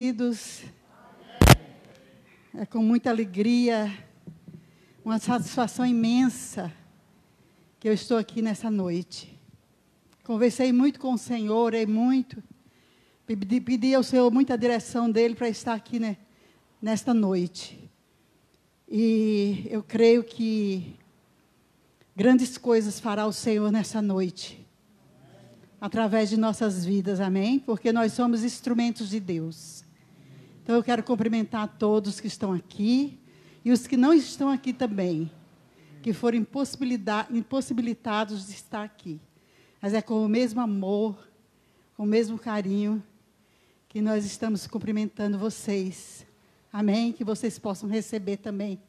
Queridos, é com muita alegria, uma satisfação imensa que eu estou aqui nessa noite. Conversei muito com o Senhor, orei muito, pedi ao Senhor muita direção dele para estar aqui, né, nesta noite. E eu creio que grandes coisas fará o Senhor nessa noite, através de nossas vidas, amém? Porque nós somos instrumentos de Deus. Então, eu quero cumprimentar todos que estão aqui e os que não estão aqui também, que foram impossibilitados de estar aqui. Mas é com o mesmo amor, com o mesmo carinho, que nós estamos cumprimentando vocês. Amém? Que vocês possam receber também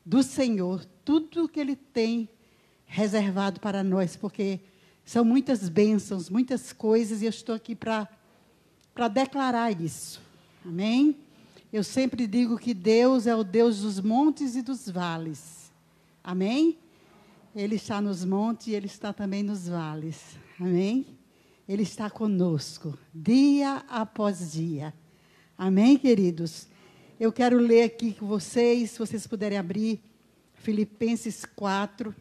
do Senhor tudo o que Ele tem reservado para nós, porque são muitas bênçãos, muitas coisas, e eu estou aqui para declarar isso. Amém? Eu sempre digo que Deus é o Deus dos montes e dos vales. Amém? Ele está nos montes e Ele está também nos vales. Amém? Ele está conosco, dia após dia. Amém, queridos? Eu quero ler aqui com vocês, se vocês puderem abrir, Filipenses 4.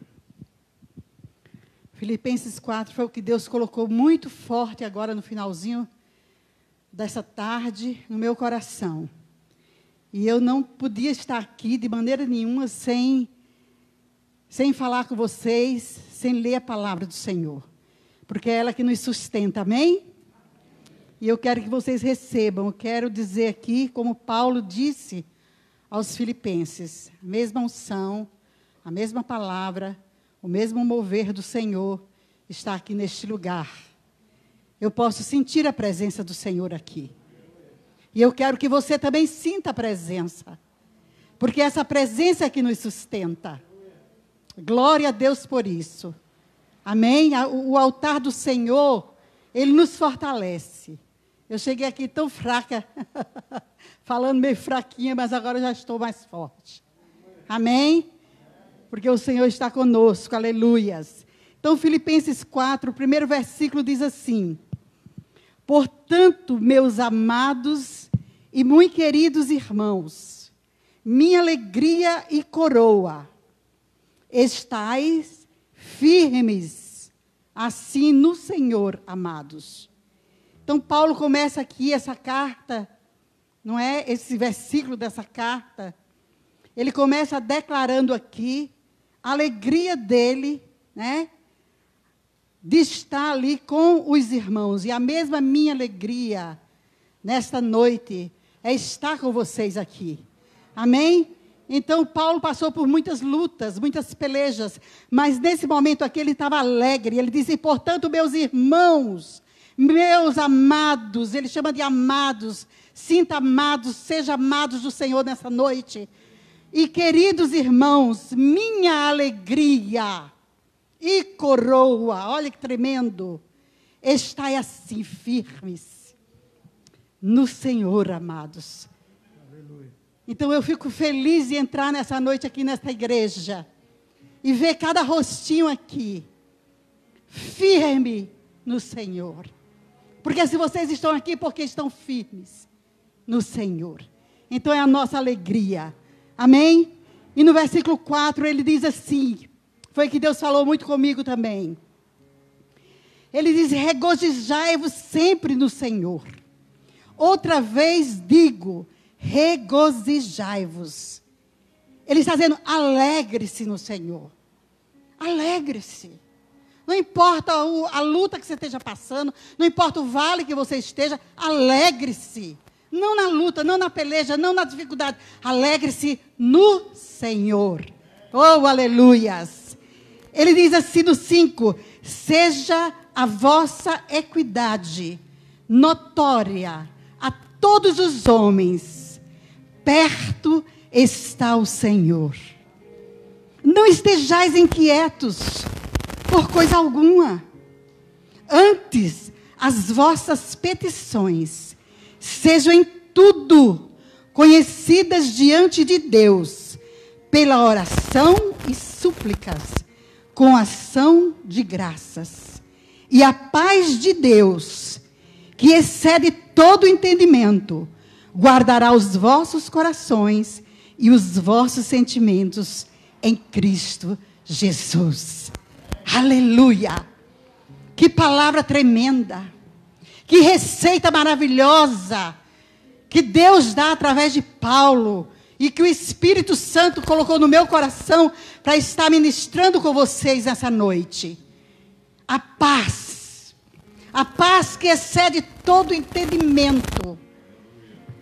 Filipenses 4 foi o que Deus colocou muito forte agora no finalzinho dessa tarde no meu coração. E eu não podia estar aqui de maneira nenhuma sem falar com vocês, sem ler a palavra do Senhor. Porque é ela que nos sustenta, amém? E eu quero que vocês recebam, eu quero dizer aqui, como Paulo disse aos filipenses, a mesma unção, a mesma palavra, o mesmo mover do Senhor está aqui neste lugar. Eu posso sentir a presença do Senhor aqui. E eu quero que você também sinta a presença. Porque essa presença é que nos sustenta. Glória a Deus por isso. Amém? O altar do Senhor, Ele nos fortalece. Eu cheguei aqui tão fraca, falando meio fraquinha, mas agora já estou mais forte. Amém? Porque o Senhor está conosco, aleluias. Então, Filipenses 4, o primeiro versículo diz assim: portanto, meus amados e muito queridos irmãos, minha alegria e coroa, estais firmes, assim no Senhor, amados. Então, Paulo começa aqui essa carta, não é? Esse versículo dessa carta, ele começa declarando aqui a alegria dele, né? De estar ali com os irmãos. E a mesma minha alegria nesta noite é estar com vocês aqui. Amém? Então, Paulo passou por muitas lutas, muitas pelejas, mas nesse momento aqui ele estava alegre. Ele disse, portanto, meus irmãos, meus amados, ele chama de amados, sinta amados, seja amados do Senhor nessa noite. E queridos irmãos, minha alegria e coroa, olha que tremendo, estai assim firmes no Senhor, amados. Aleluia. Então eu fico feliz de entrar nessa noite aqui nesta igreja e ver cada rostinho aqui firme no Senhor. Porque se vocês estão aqui, porque estão firmes no Senhor. Então é a nossa alegria. Amém? E no versículo 4 ele diz assim, foi que Deus falou muito comigo também. Ele diz, regozijai-vos sempre no Senhor. Outra vez digo, regozijai-vos. Ele está dizendo, alegre-se no Senhor. Alegre-se. Não importa a luta que você esteja passando, não importa o vale que você esteja, alegre-se. Não na luta, não na peleja, não na dificuldade. Alegre-se no Senhor. Oh, aleluias. Ele diz assim no 5, seja a vossa equidade notória a todos os homens, perto está o Senhor. Não estejais inquietos por coisa alguma. Antes, as vossas petições sejam em tudo conhecidas diante de Deus, pela oração e súplicas, com ação de graças. E a paz de Deus, que excede todo entendimento, guardará os vossos corações e os vossos sentimentos em Cristo Jesus. Aleluia! Que palavra tremenda! Que receita maravilhosa que Deus dá através de Paulo e que o Espírito Santo colocou no meu coração para estar ministrando com vocês nessa noite. A paz que excede todo entendimento.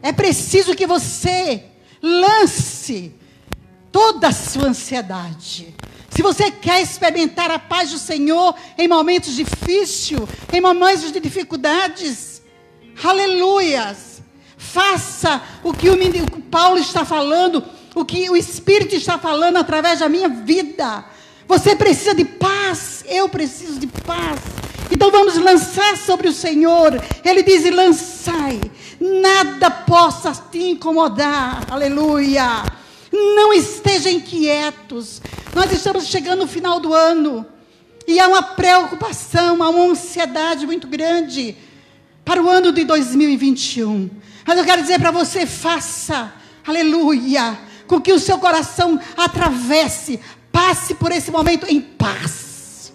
É preciso que você lance toda a sua ansiedade. Se você quer experimentar a paz do Senhor em momentos difíceis, em momentos de dificuldades, aleluias, faça o que o Paulo está falando, o que o Espírito está falando através da minha vida. Você precisa de paz, eu preciso de paz. Então vamos lançar sobre o Senhor. Ele diz: lançai, nada possa te incomodar, aleluia. Não estejam inquietos. Nós estamos chegando no final do ano e há uma preocupação, há uma ansiedade muito grande para o ano de 2021. Mas eu quero dizer para você: faça, aleluia, com que o seu coração atravesse, passe por esse momento em paz.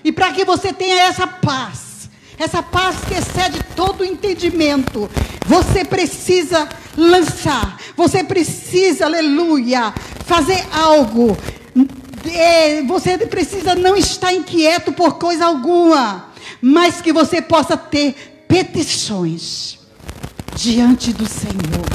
E para que você tenha essa paz que excede todo o entendimento, você precisa lançar, você precisa, aleluia, fazer algo. Você precisa não estar inquieto por coisa alguma, mas que você possa ter petições diante do Senhor.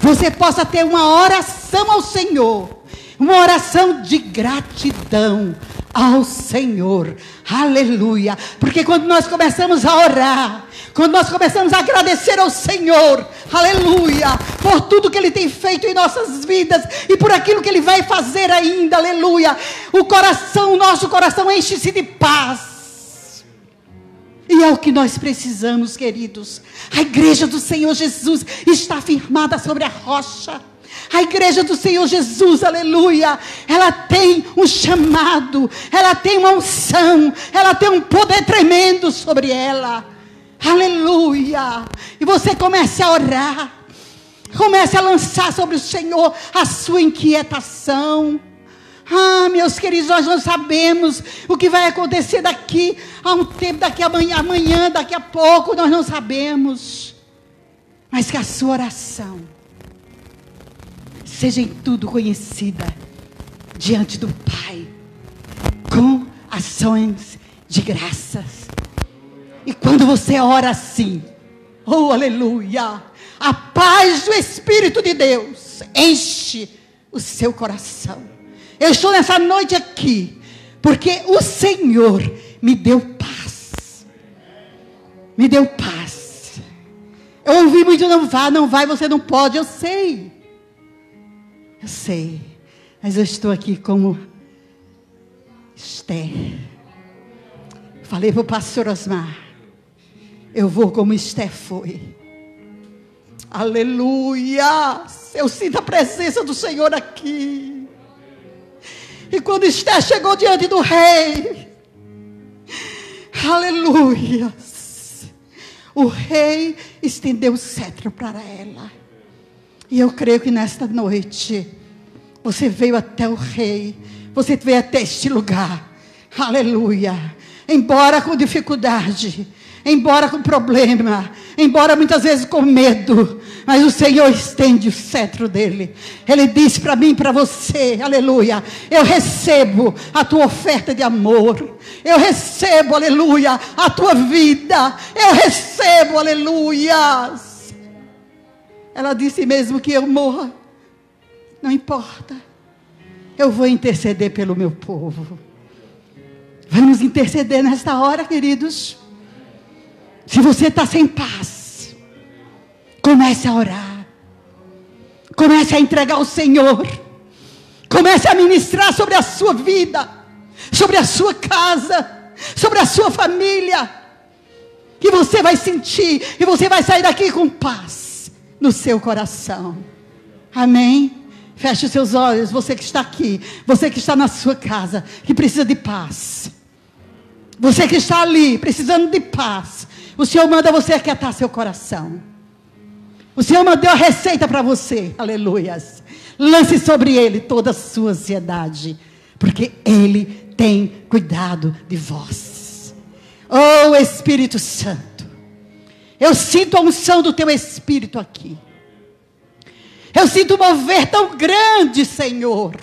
Você possa ter uma oração ao Senhor, uma oração de gratidão ao Senhor, aleluia, porque quando nós começamos a orar, quando nós começamos a agradecer ao Senhor, aleluia, por tudo que Ele tem feito em nossas vidas, e por aquilo que Ele vai fazer ainda, aleluia, o nosso coração enche-se de paz, e é o que nós precisamos, queridos. A igreja do Senhor Jesus está firmada sobre a rocha. A igreja do Senhor Jesus, aleluia, ela tem um chamado, ela tem uma unção, ela tem um poder tremendo sobre ela, aleluia. E você comece a orar, comece a lançar sobre o Senhor a sua inquietação. Meus queridos, nós não sabemos o que vai acontecer daqui a um tempo, daqui a amanhã, daqui a pouco, nós não sabemos, mas que a sua oração seja em tudo conhecida diante do Pai, com ações de graças. E quando você ora assim, oh aleluia, a paz do Espírito de Deus enche o seu coração. Eu estou nessa noite aqui porque o Senhor me deu paz. Me deu paz. Eu ouvi muito: não vai, você não pode. Eu sei, mas eu estou aqui como Esther. Falei para o pastor Osmar: eu vou como Esther foi. Aleluia! Eu sinto a presença do Senhor aqui. E quando Esther chegou diante do rei, aleluia, o rei estendeu o cetro para ela. E eu creio que nesta noite você veio até o rei, você veio até este lugar, aleluia, embora com dificuldade, embora com problema, embora muitas vezes com medo, mas o Senhor estende o cetro dele. Ele diz para mim e para você, aleluia, eu recebo a tua oferta de amor, eu recebo, aleluia, a tua vida, eu recebo, aleluia. Ela disse: mesmo que eu morra, não importa, eu vou interceder pelo meu povo. Vamos interceder nesta hora, queridos. Se você está sem paz, comece a orar, comece a entregar ao Senhor, comece a ministrar sobre a sua vida, sobre a sua casa, sobre a sua família, que você vai sentir, e você vai sair daqui com paz no seu coração. Amém? Feche os seus olhos, você que está aqui, você que está na sua casa, que precisa de paz, você que está ali precisando de paz, o Senhor manda você aquietar seu coração. O Senhor mandou a receita para você. Aleluias. Lance sobre Ele toda a sua ansiedade, porque Ele tem cuidado de vós. Oh, Espírito Santo, eu sinto a unção do Teu Espírito aqui. Eu sinto um mover tão grande, Senhor,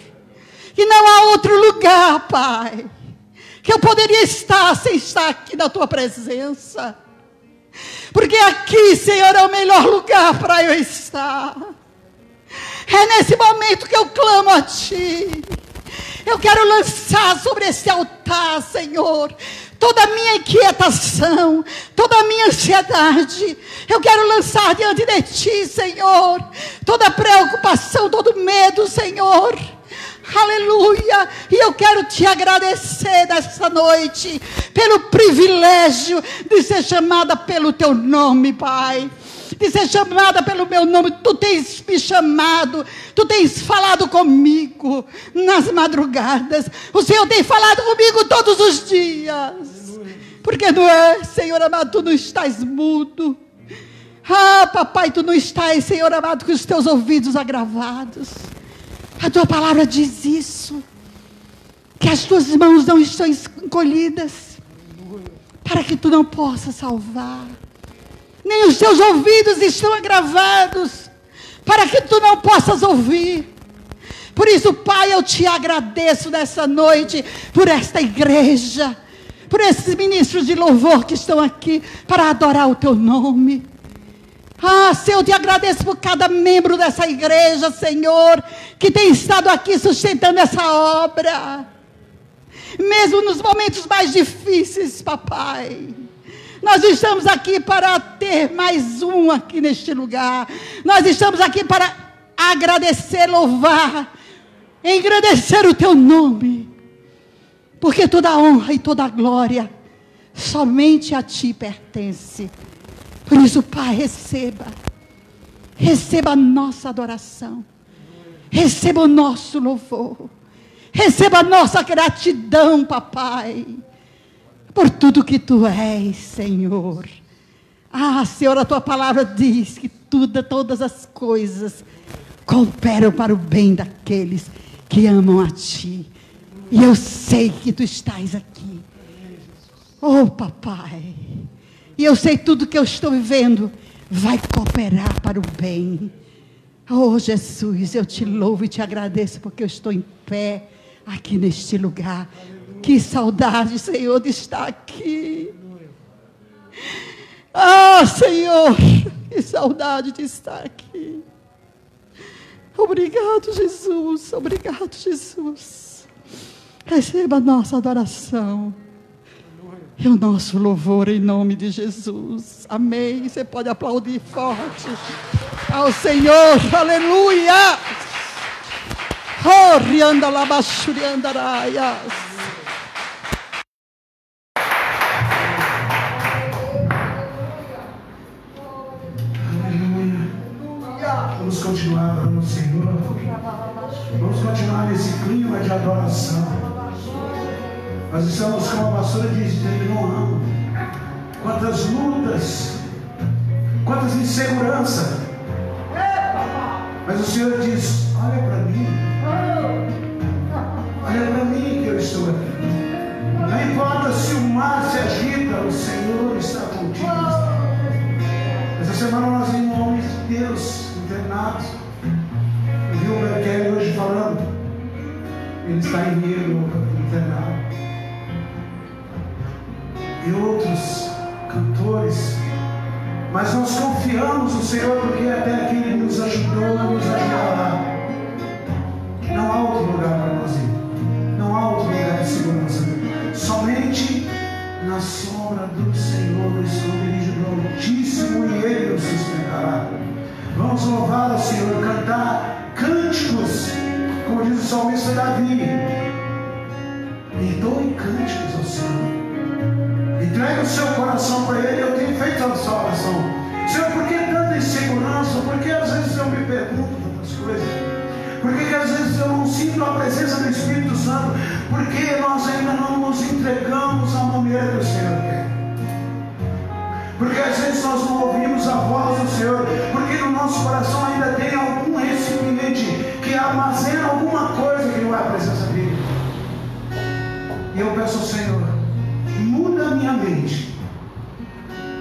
que não há outro lugar, Pai, que eu poderia estar sem estar aqui na Tua presença. Porque aqui, Senhor, é o melhor lugar para eu estar. É nesse momento que eu clamo a Ti. Eu quero lançar sobre esse altar, Senhor, toda a minha inquietação, toda a minha ansiedade. Eu quero lançar diante de Ti, Senhor, toda a preocupação, todo medo, Senhor. Aleluia. E eu quero Te agradecer nessa noite pelo privilégio de ser chamada pelo Teu nome, Pai, de ser chamada pelo meu nome. Tu tens me chamado, Tu tens falado comigo nas madrugadas. O Senhor tem falado comigo todos os dias. Porque não é, Senhor amado, Tu não estás mudo. Ah, papai, Tu não estás, Senhor amado, com os Teus ouvidos agravados. A Tua palavra diz isso, que as Tuas mãos não estão encolhidas, para que Tu não possas salvar, nem os Teus ouvidos estão agravados, para que Tu não possas ouvir. Por isso, Pai, eu Te agradeço nessa noite, por esta igreja, por esses ministros de louvor que estão aqui, para adorar o Teu nome. Ah, Senhor, eu Te agradeço por cada membro dessa igreja, Senhor, que tem estado aqui sustentando essa obra. Mesmo nos momentos mais difíceis, papai. Nós estamos aqui para ter mais um aqui neste lugar. Nós estamos aqui para agradecer, louvar, engrandecer o Teu nome. Porque toda a honra e toda a glória somente a Ti pertence. Por isso, Pai, receba a nossa adoração, receba o nosso louvor, receba a nossa gratidão, papai, por tudo que Tu és, Senhor. Ah, Senhor, a Tua palavra diz que todas as coisas cooperam para o bem daqueles que amam a Ti. E eu sei que Tu estás aqui. Oh, papai. E eu sei tudo que eu estou vivendo vai cooperar para o bem. Oh, Jesus, eu Te louvo e Te agradeço porque eu estou em pé aqui neste lugar. Que saudade, Senhor, de estar aqui. Ah, Senhor, que saudade de estar aqui. Obrigado, Jesus. Obrigado, Jesus. Receba a nossa adoração e o nosso louvor em nome de Jesus. Amém. Você pode aplaudir forte ao Senhor. Aleluia. Oh, rianda labachuriandaraias. Vamos continuar adorando o Senhor. Vamos continuar nesse clima de adoração. Nós estamos, como a pastora diz, não. Quantas lutas, quantas inseguranças. Mas o Senhor diz: olha para mim. Olha para mim que eu estou aqui. Não importa se o mar se agita, o Senhor está contigo. Essa semana nós vimos homens de Deus internados. Eu vi o Berkeley hoje falando. Ele está em Rio, internado. E outros cantores. Mas nós confiamos no Senhor, porque até aqui Ele nos ajudou, nos ajudará. Não há outro lugar para nós ir. Não há outro lugar de segurança. Somente na sombra do Senhor, no esconderijo do Altíssimo, e Ele nos sustentará. Vamos louvar ao Senhor, cantar cânticos, como diz o salmista Davi. Entoe cânticos ao Senhor. Entregue o seu coração para Ele. Eu tenho feito a sua oração. Senhor, por que tanta insegurança? Por que às vezes eu me pergunto tantas coisas? Por que às vezes eu não sinto a presença do Espírito Santo? Por que nós ainda não nos entregamos à maneira que o Senhor quer? Porque às vezes nós não ouvimos a voz do Senhor. Porque no nosso coração ainda tem algum recipiente que armazena alguma coisa que não é a presença dele. E eu peço ao Senhor, muda a minha mente.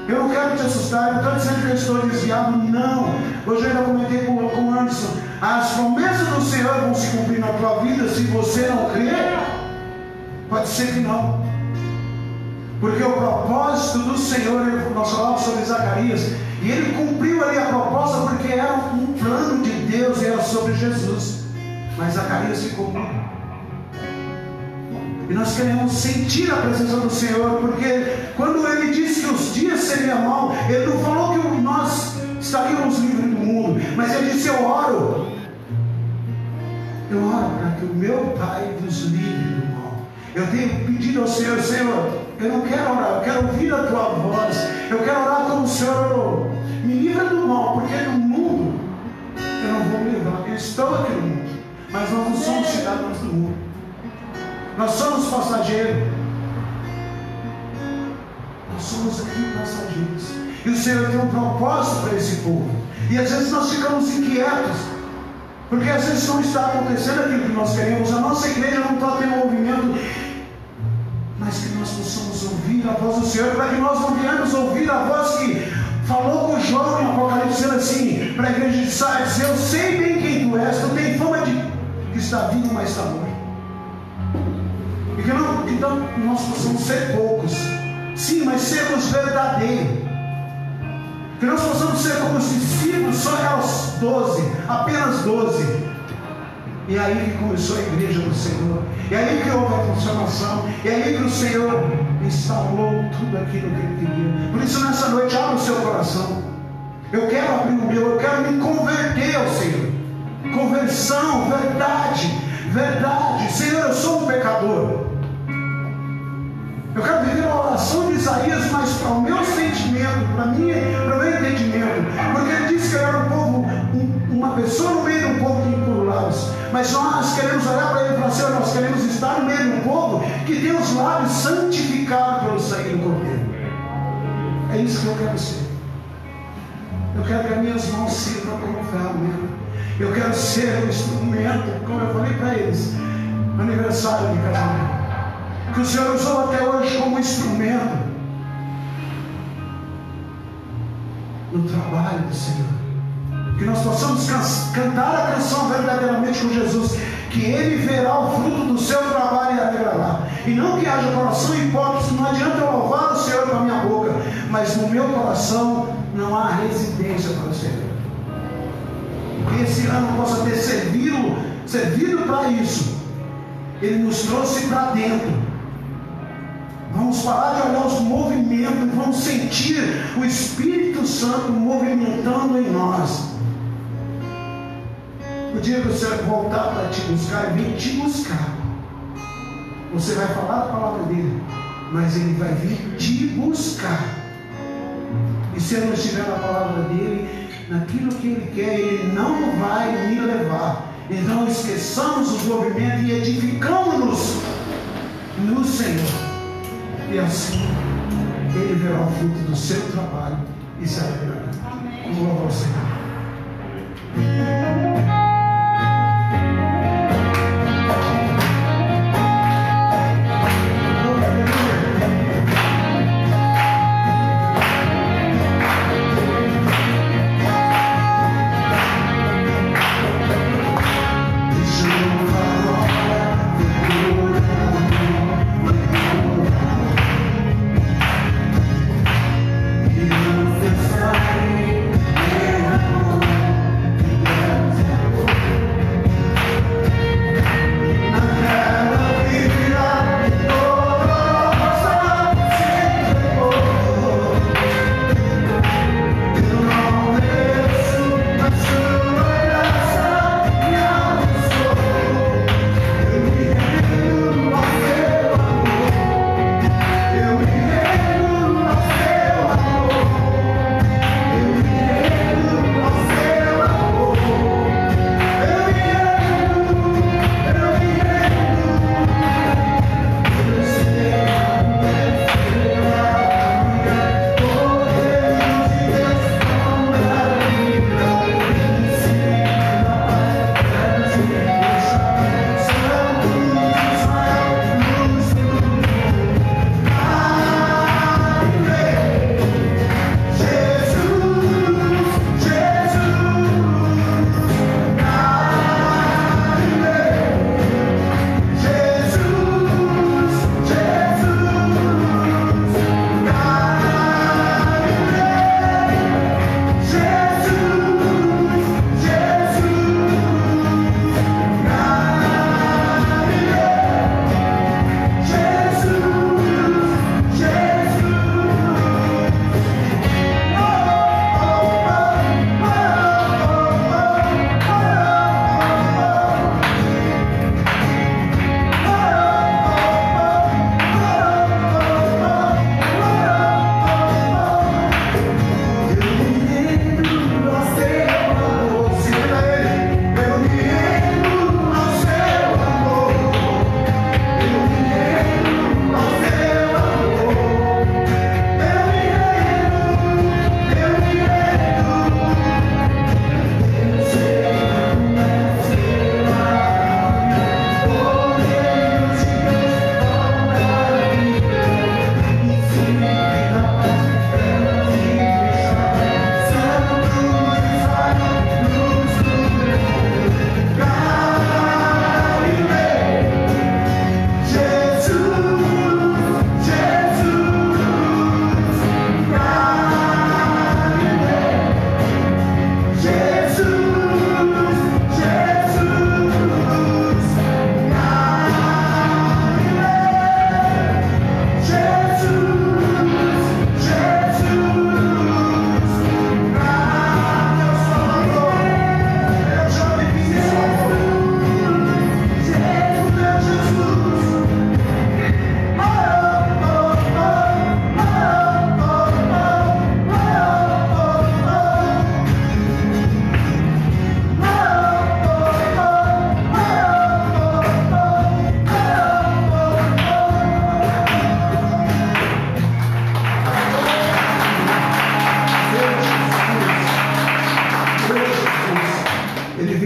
Eu não quero te assustar, eu não estou dizendo que eu estou desviado, não. Hoje eu ainda comentei com o Anderson, as promessas do Senhor vão se cumprir na tua vida. Se você não crer, pode ser que não. Porque o propósito do Senhor, nós falamos sobre Zacarias, e ele cumpriu ali a proposta porque era um plano de Deus e era sobre Jesus. Mas Zacarias ficou mudo. E nós queremos sentir a presença do Senhor, porque quando ele disse que os dias seriam maus, ele não falou que nós estaríamos livres do mundo, mas ele disse: eu oro para que o meu Pai nos livre do mal. Eu tenho pedido ao Senhor: Senhor, eu não quero orar, eu quero ouvir a tua voz, eu quero orar como o Senhor orou. Me livra do mal, porque no mundo eu não vou me livrar. Eu estou aqui no mundo, mas nós não somos cidadãos do mundo. Nós somos passageiros. Nós somos aqui passageiros. E o Senhor tem um propósito para esse povo. E às vezes nós ficamos inquietos, porque às vezes não está acontecendo aquilo que nós queremos. A nossa igreja não está tendo movimento. Mas que nós possamos ouvir a voz do Senhor, para que nós não venhamos ouvir a voz que falou com João em Apocalipse, dizendo assim, para a igreja de Sardes: eu sei bem quem tu és, tu tem fama de que está vivo, mas está morto. E que não, então nós possamos ser poucos, sim, mas sermos verdadeiros. Que nós possamos ser como os discípulos, só eram 12, apenas 12. E aí que começou a igreja do Senhor. E aí que houve a transformação. E aí que o Senhor instalou tudo aquilo que Ele queria. Por isso nessa noite abra o seu coração. Eu quero abrir o meu, eu quero me converter ao Senhor. Conversão, verdade, verdade. Senhor, eu sou um pecador. Eu quero viver a oração de Isaías, mas para o meu sentimento, para o meu entendimento. Porque ele disse que eu era um povo, uma pessoa no meio de um povo de impuros lábios. Mas nós queremos olhar para ele e falar: Senhor, nós queremos estar no meio de um povo que tem os lábios santificados pelo sangue do Cordeiro. É isso que eu quero ser. Eu quero que as minhas mãos sirvam como ferramenta. Eu quero ser um instrumento, como eu falei para eles, no aniversário de casamento, que o Senhor usou até hoje como instrumento no trabalho do Senhor. Que nós possamos cantar a canção verdadeiramente com Jesus, que Ele verá o fruto do seu trabalho e alegrará. E não que haja coração hipócrita. Não adianta eu louvar o Senhor com a minha boca, mas no meu coração não há residência para o Senhor. Que esse ano possa ter servido para isso. Ele nos trouxe para dentro. Vamos parar de olhar os movimentos, vamos sentir o Espírito Santo movimentando em nós. O dia que o Senhor voltar para te buscar, Ele vem te buscar. Você vai falar a palavra dele, mas Ele vai vir te buscar. E se eu não estiver na palavra dele, naquilo que Ele quer, Ele não vai me levar. Então esqueçamos os movimentos e edificamos-nos no Senhor. E assim Ele verá o fruto do seu trabalho e se alegrará. Vamos louvar o Senhor. Yeah.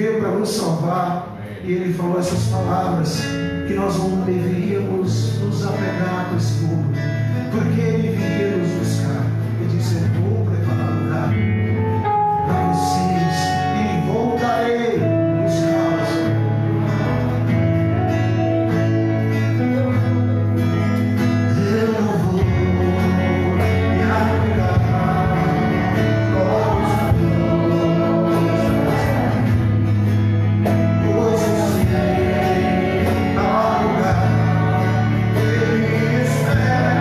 veio para nos salvar. E Ele falou essas palavras, que nós não deveríamos nos apegar com esse mundo, porque Ele viria nos buscar. Ele disse: eu vou preparar lugar para vocês e voltarei buscá-los. Eu não vou me apegar com os pois eu sei há lugar que me espera.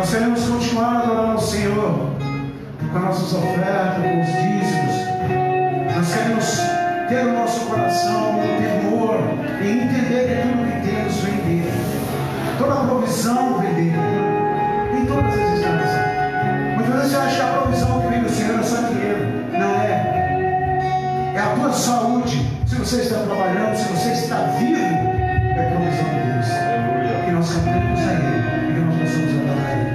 Nós queremos continuar adorando o Senhor com as nossas ofertas, com os dízimos. Nós queremos ter o nosso coração no temor e entender que tudo que temos vem dele. Toda a provisão vem dele, em todas as instâncias. Muitas vezes você acha que a provisão que vem do Senhor é só dinheiro. Não é. É a tua saúde. Se você está trabalhando, se você está vivo, é a provisão de Deus. Que nós cantemos a Ele e que nós possamos adorar a Ele.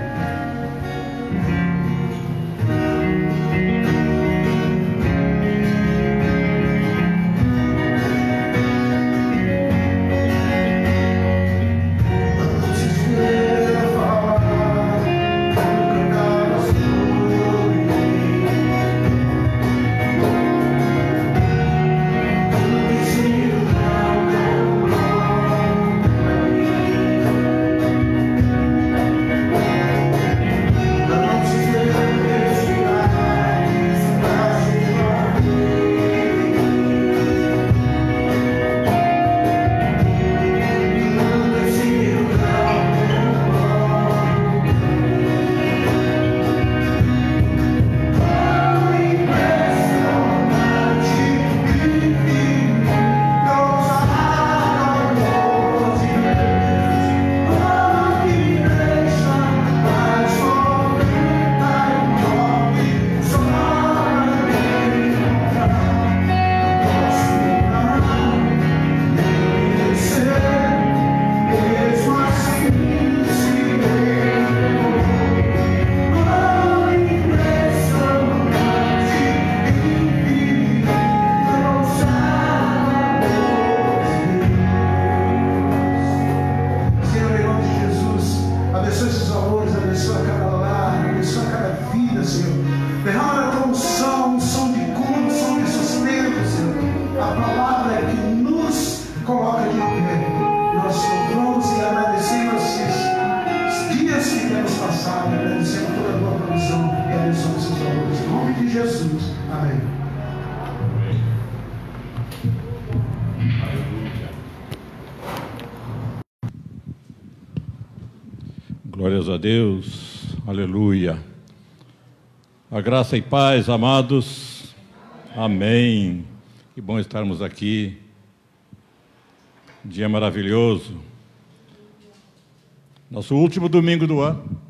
Glórias a Deus, aleluia. A graça e paz, amados, amém. Que bom estarmos aqui, dia maravilhoso. Nosso último domingo do ano.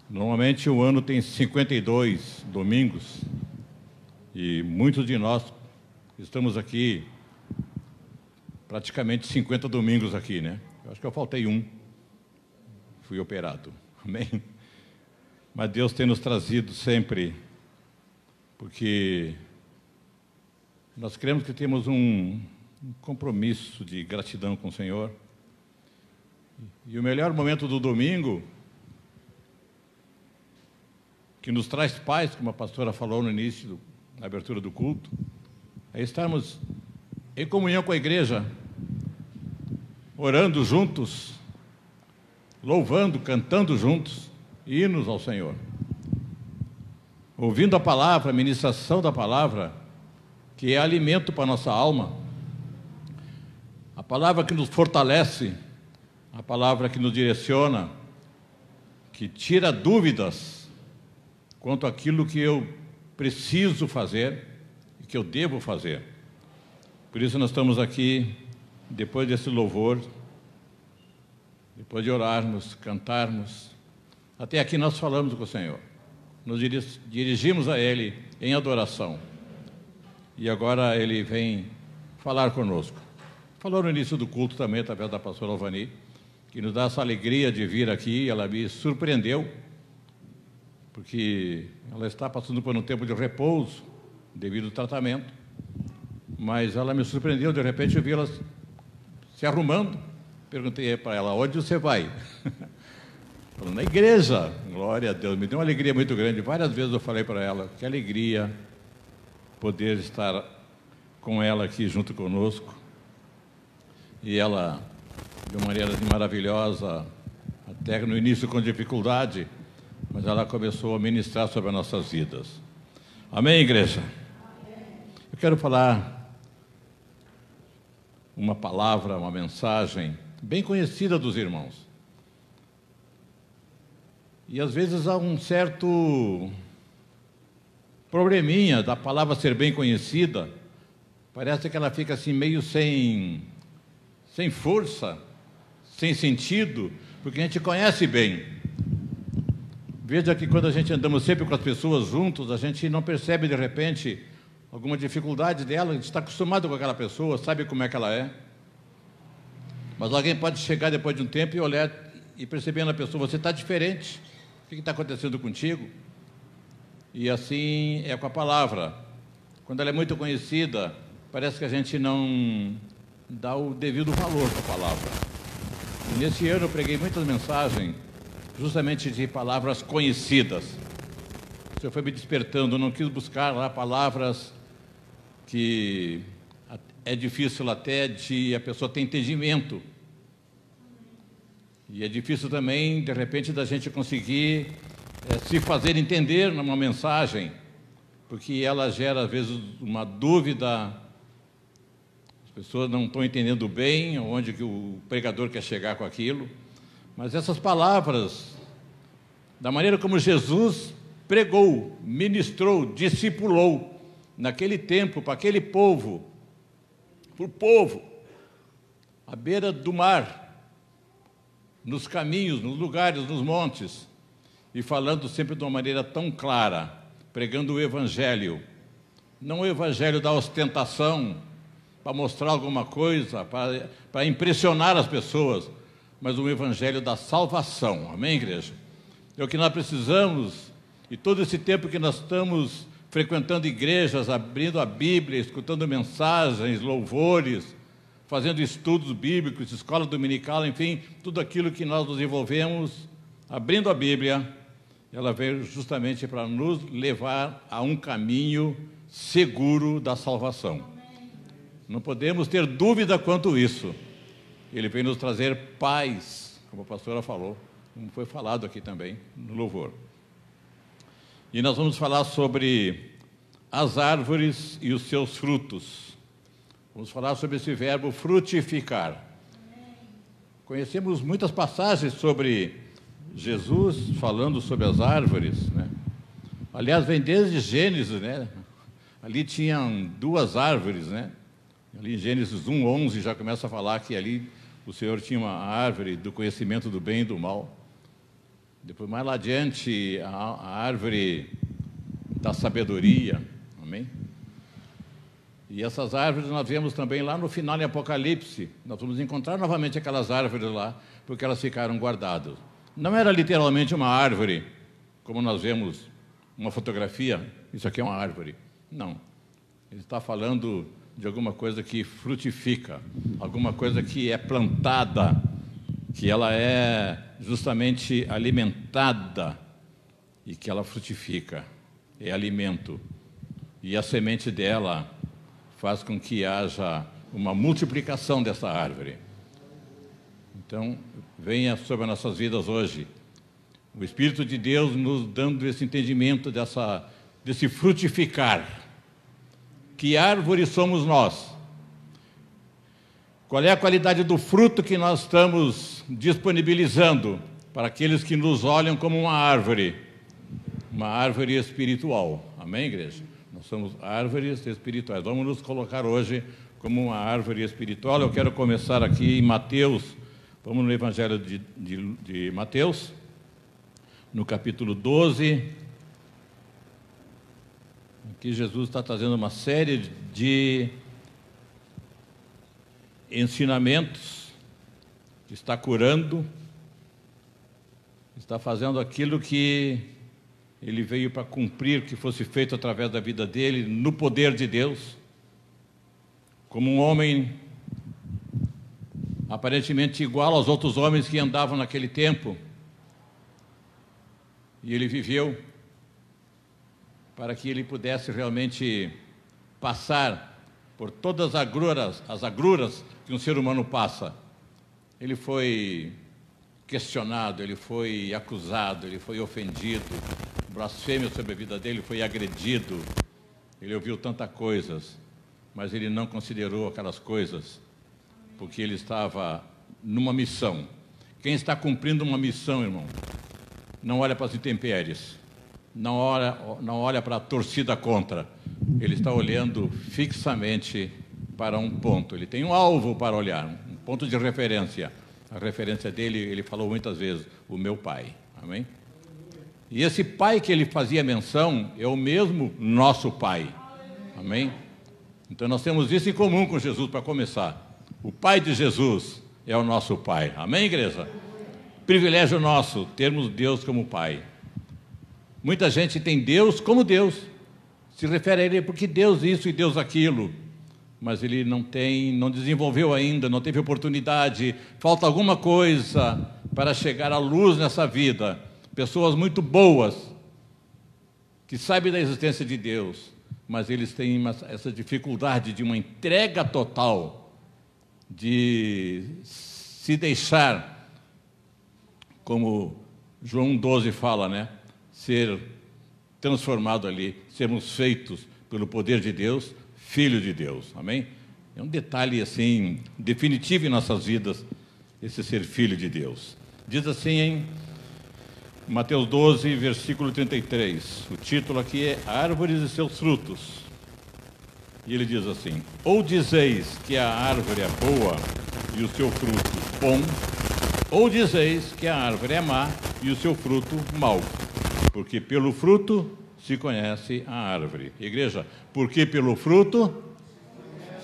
Normalmente o ano tem 52 domingos e muitos de nós estamos aqui praticamente 50 domingos aqui, né? Eu acho que eu faltei um. Fui operado, amém? Mas Deus tem nos trazido sempre, porque nós cremos que temos um compromisso de gratidão com o Senhor. E o melhor momento do domingo, que nos traz paz, como a pastora falou no início, na abertura do culto, é estarmos em comunhão com a igreja, orando juntos, louvando, cantando juntos, hinos ao Senhor, ouvindo a palavra, a ministração da palavra, que é alimento para a nossa alma, a palavra que nos fortalece, a palavra que nos direciona, que tira dúvidas quanto àquilo que eu preciso fazer e que eu devo fazer. Por isso nós estamos aqui, depois desse louvor, depois de orarmos, cantarmos, até aqui nós falamos com o Senhor, nos dirigimos a Ele em adoração, e agora Ele vem falar conosco. Falou no início do culto também, através da pastora Alvani, que nos dá essa alegria de vir aqui. Ela me surpreendeu, porque ela está passando por um tempo de repouso, devido ao tratamento, mas ela me surpreendeu, de repente eu vi ela se arrumando. Perguntei para ela, onde você vai? Falou, na igreja. Glória a Deus, me deu uma alegria muito grande. Várias vezes eu falei para ela, que alegria poder estar com ela aqui junto conosco. E ela, de uma maneira maravilhosa, até no início com dificuldade, mas ela começou a ministrar sobre as nossas vidas. Amém, igreja? Amém. Eu quero falar uma palavra, uma mensagem bem conhecida dos irmãos. E às vezes há um certo probleminha da palavra ser bem conhecida. Parece que ela fica assim meio sem força, sem sentido, porque a gente conhece bem. Veja que quando a gente andamos sempre com as pessoas juntos, a gente não percebe de repente alguma dificuldade dela, a gente está acostumado com aquela pessoa, sabe como é que ela é. Mas alguém pode chegar depois de um tempo e olhar e perceber na pessoa, você está diferente, o que está acontecendo contigo? E assim é com a palavra. Quando ela é muito conhecida, parece que a gente não dá o devido valor para a palavra. E nesse ano eu preguei muitas mensagens justamente de palavras conhecidas. O Senhor foi me despertando, eu não quis buscar lá palavras que é difícil até de a pessoa ter entendimento. E é difícil também, de repente, da gente conseguir se fazer entender numa mensagem, porque ela gera, às vezes, uma dúvida, as pessoas não estão entendendo bem onde que o pregador quer chegar com aquilo. Mas essas palavras, da maneira como Jesus pregou, ministrou, discipulou, naquele tempo, para aquele povo, para o povo, à beira do mar, nos caminhos, nos lugares, nos montes, e falando sempre de uma maneira tão clara, pregando o Evangelho, não o Evangelho da ostentação, para mostrar alguma coisa, para impressionar as pessoas, mas o Evangelho da salvação. Amém, igreja? É o que nós precisamos, e todo esse tempo que nós estamos frequentando igrejas, abrindo a Bíblia, escutando mensagens, louvores, fazendo estudos bíblicos, escola dominical, enfim, tudo aquilo que nós nos envolvemos, abrindo a Bíblia, ela veio justamente para nos levar a um caminho seguro da salvação. Não podemos ter dúvida quanto isso. Ele veio nos trazer paz, como a pastora falou, como foi falado aqui também no louvor. E nós vamos falar sobre as árvores e os seus frutos. Vamos falar sobre esse verbo frutificar. Conhecemos muitas passagens sobre Jesus falando sobre as árvores, né? Aliás, vem desde Gênesis, né? Ali tinham duas árvores, né? Ali em Gênesis 1:11 já começa a falar que ali o Senhor tinha uma árvore do conhecimento do bem e do mal. Depois, mais lá adiante, a árvore da sabedoria, amém? E essas árvores nós vemos também lá no final em Apocalipse. Nós vamos encontrar novamente aquelas árvores lá, porque elas ficaram guardadas. Não era literalmente uma árvore, como nós vemos uma fotografia, isso aqui é uma árvore. Não. Ele está falando de alguma coisa que frutifica, alguma coisa que é plantada, que ela é justamente alimentada e que ela frutifica, é alimento. E a semente dela faz com que haja uma multiplicação dessa árvore. Então, venha sobre as nossas vidas hoje o Espírito de Deus nos dando esse entendimento desse frutificar. Que árvore somos nós? Qual é a qualidade do fruto que nós estamos disponibilizando para aqueles que nos olham como uma árvore espiritual? Amém, igreja? Nós somos árvores espirituais. Vamos nos colocar hoje como uma árvore espiritual. Eu quero começar aqui em Mateus. Vamos no Evangelho de Mateus, no capítulo 12. Aqui Jesus está trazendo uma série de ensinamentos, está curando, está fazendo aquilo que ele veio para cumprir, que fosse feito através da vida dele, no poder de Deus, como um homem aparentemente igual aos outros homens que andavam naquele tempo, e ele viveu para que ele pudesse realmente passar por todas as agruras que um ser humano passa. Ele foi questionado, ele foi acusado, ele foi ofendido, blasfêmia sobre a vida dele, foi agredido, ele ouviu tantas coisas, mas ele não considerou aquelas coisas, porque ele estava numa missão. Quem está cumprindo uma missão, irmão? não olha para as intempéries, não olha para a torcida contra. Ele está olhando fixamente para um ponto. Ele tem um alvo para olhar, um ponto de referência. A referência dele, ele falou muitas vezes, o meu Pai. Amém? E esse Pai que ele fazia menção é o mesmo nosso Pai. Amém? Então nós temos isso em comum com Jesus para começar. O Pai de Jesus é o nosso Pai. Amém, igreja? Privilégio nosso termos Deus como Pai. Muita gente tem Deus como Deus. Se refere a Ele porque Deus isso e Deus aquilo. Mas ele não desenvolveu ainda, não teve oportunidade, falta alguma coisa para chegar à luz nessa vida. Pessoas muito boas, que sabem da existência de Deus, mas eles têm essa dificuldade de uma entrega total, de se deixar, como João 12 fala, né? Ser transformado ali, sermos feitos pelo poder de Deus, Filho de Deus, amém? É um detalhe, assim, definitivo em nossas vidas, esse ser Filho de Deus. Diz assim em Mateus 12, versículo 33, o título aqui é Árvores e seus frutos. E ele diz assim: ou dizeis que a árvore é boa e o seu fruto bom, ou dizeis que a árvore é má e o seu fruto mau, porque pelo fruto se conhece a árvore. Igreja, porque pelo fruto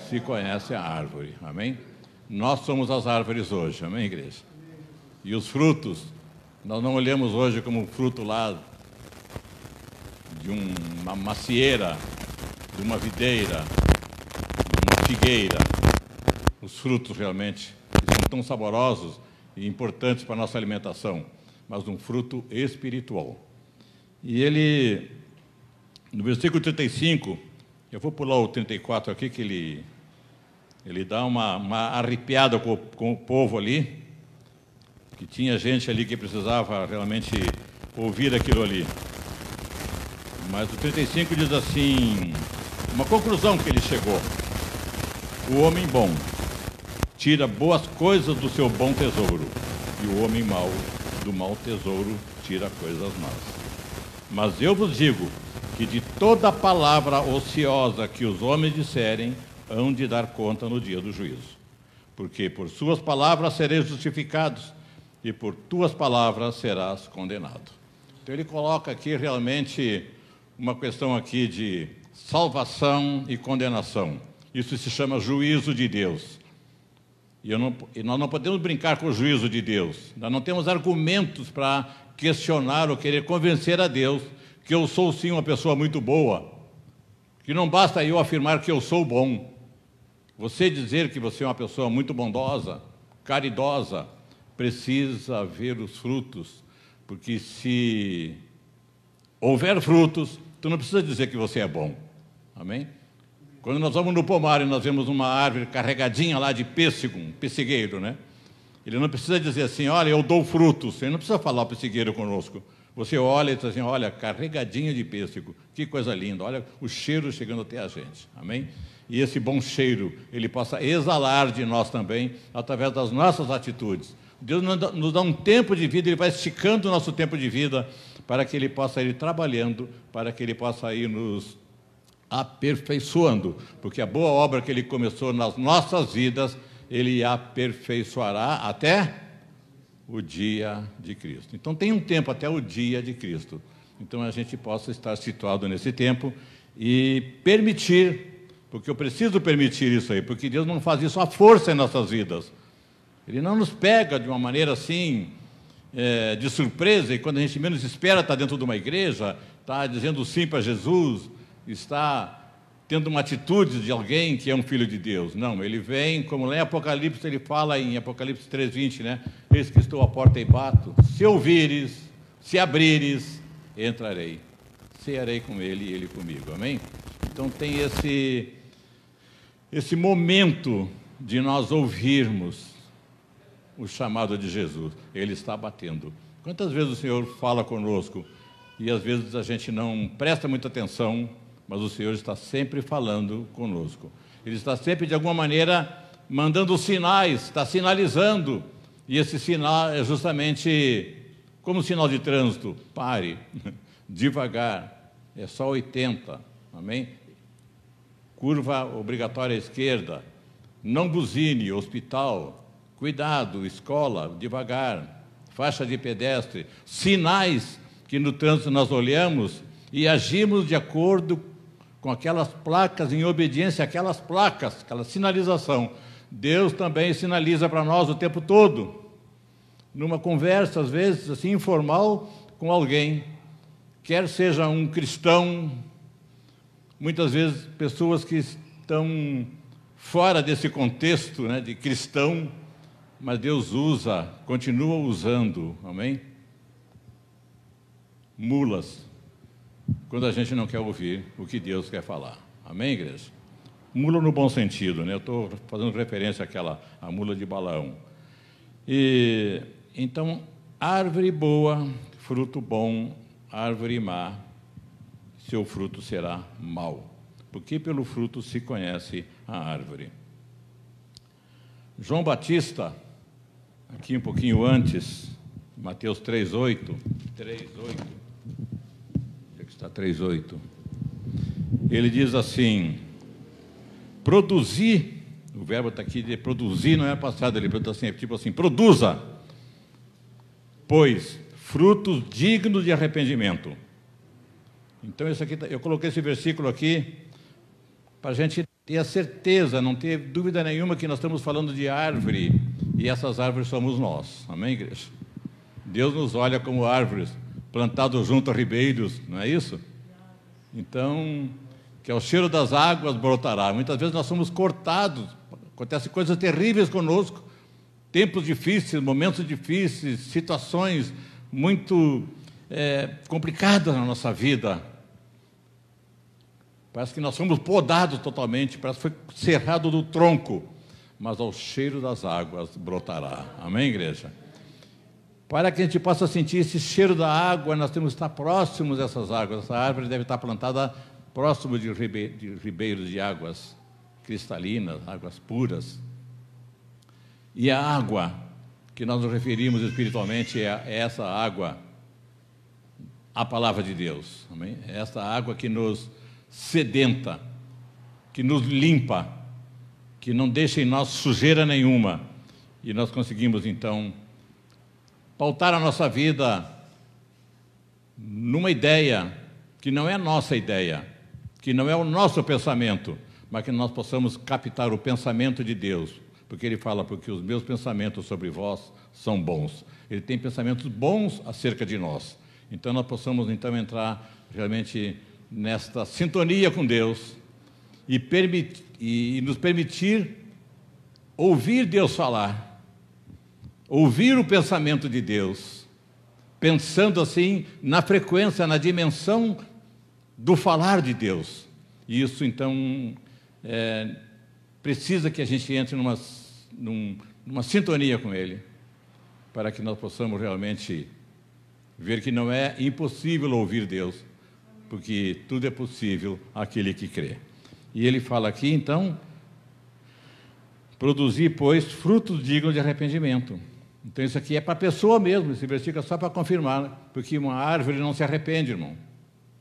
se conhece a árvore. Amém? Nós somos as árvores hoje. Amém, igreja? E os frutos, nós não olhamos hoje como fruto lá de uma macieira, de uma videira, de uma figueira. Os frutos realmente são tão saborosos e importantes para a nossa alimentação, mas um fruto espiritual. E ele, no versículo 35, eu vou pular o 34 aqui, que ele dá uma arrepiada com o povo ali, que tinha gente ali que precisava realmente ouvir aquilo ali. Mas o 35 diz assim, uma conclusão que ele chegou: o homem bom tira boas coisas do seu bom tesouro, e o homem mau do mau tesouro tira coisas más. Mas eu vos digo que de toda palavra ociosa que os homens disserem, hão de dar conta no dia do juízo. Porque por suas palavras sereis justificados, e por tuas palavras serás condenado. Então ele coloca aqui realmente uma questão aqui de salvação e condenação. Isso se chama juízo de Deus. E nós não podemos brincar com o juízo de Deus. Nós não temos argumentos para questionar ou querer convencer a Deus que eu sou sim uma pessoa muito boa, que não basta eu afirmar que eu sou bom. Você dizer que você é uma pessoa muito bondosa, caridosa, precisa ver os frutos, porque se houver frutos, tu não precisa dizer que você é bom. Amém? Quando nós vamos no pomar e nós vemos uma árvore carregadinha lá de pêssego, um pessigueiro, né? Ele não precisa dizer assim, olha, eu dou frutos. Ele não precisa falar o pessigueiro conosco. Você olha e diz assim, olha, carregadinho de pêssego, que coisa linda, olha o cheiro chegando até a gente. Amém? E esse bom cheiro, ele possa exalar de nós também, através das nossas atitudes. Deus nos dá um tempo de vida, Ele vai esticando o nosso tempo de vida, para que Ele possa ir trabalhando, para que Ele possa ir nos aperfeiçoando, porque a boa obra que Ele começou nas nossas vidas, Ele aperfeiçoará até o dia de Cristo. Então tem um tempo até o dia de Cristo. Então a gente possa estar situado nesse tempo e permitir, porque eu preciso permitir isso aí, porque Deus não faz isso à força em nossas vidas. Ele não nos pega de uma maneira assim, de surpresa, e quando a gente menos espera está dentro de uma igreja, está dizendo sim para Jesus, está tendo uma atitude de alguém que é um filho de Deus. Não, ele vem, como lá em Apocalipse, ele fala em Apocalipse 3:20, né? Eis que estou à porta e bato, se ouvires, se abrires, entrarei, cearei com ele e ele comigo, amém? Então tem esse momento de nós ouvirmos o chamado de Jesus. Ele está batendo. Quantas vezes o Senhor fala conosco e às vezes a gente não presta muita atenção, mas o Senhor está sempre falando conosco. Ele está sempre, de alguma maneira, mandando sinais, está sinalizando. E esse sinal é justamente Como sinal de trânsito, pare, devagar, é só 80, amém? Curva obrigatória à esquerda, não buzine, hospital, cuidado, escola, devagar, faixa de pedestre, sinais que no trânsito nós olhamos e agimos de acordo com aquelas placas, em obediência àquelas placas, aquela sinalização. Deus também sinaliza para nós o tempo todo, numa conversa, às vezes, assim, informal, com alguém, quer seja um cristão, muitas vezes pessoas que estão fora desse contexto, né, de cristão, mas Deus usa, continua usando, amém? Mulas, quando a gente não quer ouvir o que Deus quer falar, amém, igreja? Mula no bom sentido, né? Eu estou fazendo referência à mula de Balaão. E então, árvore boa, fruto bom, árvore má, seu fruto será mau, porque pelo fruto se conhece a árvore. João Batista, aqui um pouquinho antes, Mateus 3:8, onde é que está 3:8? Ele diz assim: produzir, o verbo está aqui de produzir, não é passado, ele está assim, tipo assim, produza, pois frutos dignos de arrependimento. Então, isso aqui, eu coloquei esse versículo aqui para a gente ter a certeza, não ter dúvida nenhuma que nós estamos falando de árvore, e essas árvores somos nós, amém, igreja? Deus nos olha como árvores, plantados junto a ribeiros, não é isso? Então, que ao cheiro das águas brotará. Muitas vezes nós somos cortados, acontecem coisas terríveis conosco, tempos difíceis, momentos difíceis, situações muito complicadas na nossa vida. Parece que nós somos podados totalmente, parece que foi cerrado do tronco, mas ao cheiro das águas brotará. Amém, igreja? Para que a gente possa sentir esse cheiro da água, nós temos que estar próximos dessas águas. Essa árvore deve estar plantada próximo de ribeiros de águas cristalinas, águas puras. E a água que nós nos referimos espiritualmente é essa água, a palavra de Deus. Amém? É essa água que nos sedenta, que nos limpa, que não deixa em nós sujeira nenhuma. E nós conseguimos, então, pautar a nossa vida numa ideia que não é a nossa ideia, que não é o nosso pensamento, mas que nós possamos captar o pensamento de Deus, porque Ele fala, porque os meus pensamentos sobre vós são bons. Ele tem pensamentos bons acerca de nós. Então nós possamos então entrar realmente nesta sintonia com Deus e nos permitir ouvir Deus falar, ouvir o pensamento de Deus, pensando assim na frequência, na dimensão do falar de Deus. E isso então precisa que a gente entre numa sintonia com Ele, para que nós possamos realmente ver que não é impossível ouvir Deus, porque tudo é possível àquele que crê. E ele fala aqui, então, produzir, pois, frutos dignos de arrependimento. Então isso aqui é para a pessoa mesmo, esse versículo é só para confirmar, né? Porque uma árvore não se arrepende, irmão.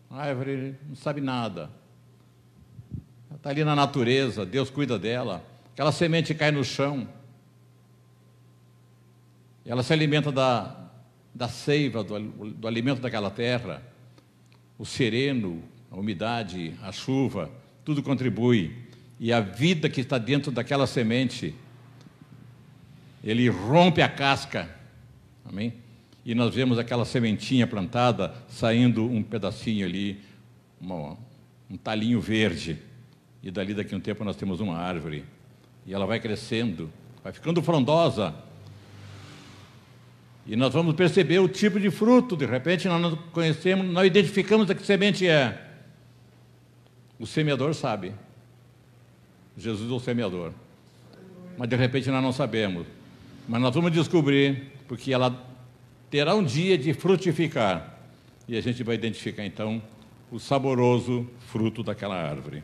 A árvore não sabe nada. Ela está ali na natureza, Deus cuida dela. Aquela semente cai no chão. Ela se alimenta da seiva, do alimento daquela terra. O sereno, a umidade, a chuva, tudo contribui. E a vida que está dentro daquela semente, ele rompe a casca, amém? E nós vemos aquela sementinha plantada, saindo um pedacinho ali, um talinho verde, e dali daqui a um tempo nós temos uma árvore, e ela vai crescendo, vai ficando frondosa, e nós vamos perceber o tipo de fruto. De repente nós não conhecemos, não identificamos a que semente é. O semeador sabe, Jesus é o semeador, mas de repente nós não sabemos. Mas nós vamos descobrir, porque ela terá um dia de frutificar. E a gente vai identificar, então, o saboroso fruto daquela árvore.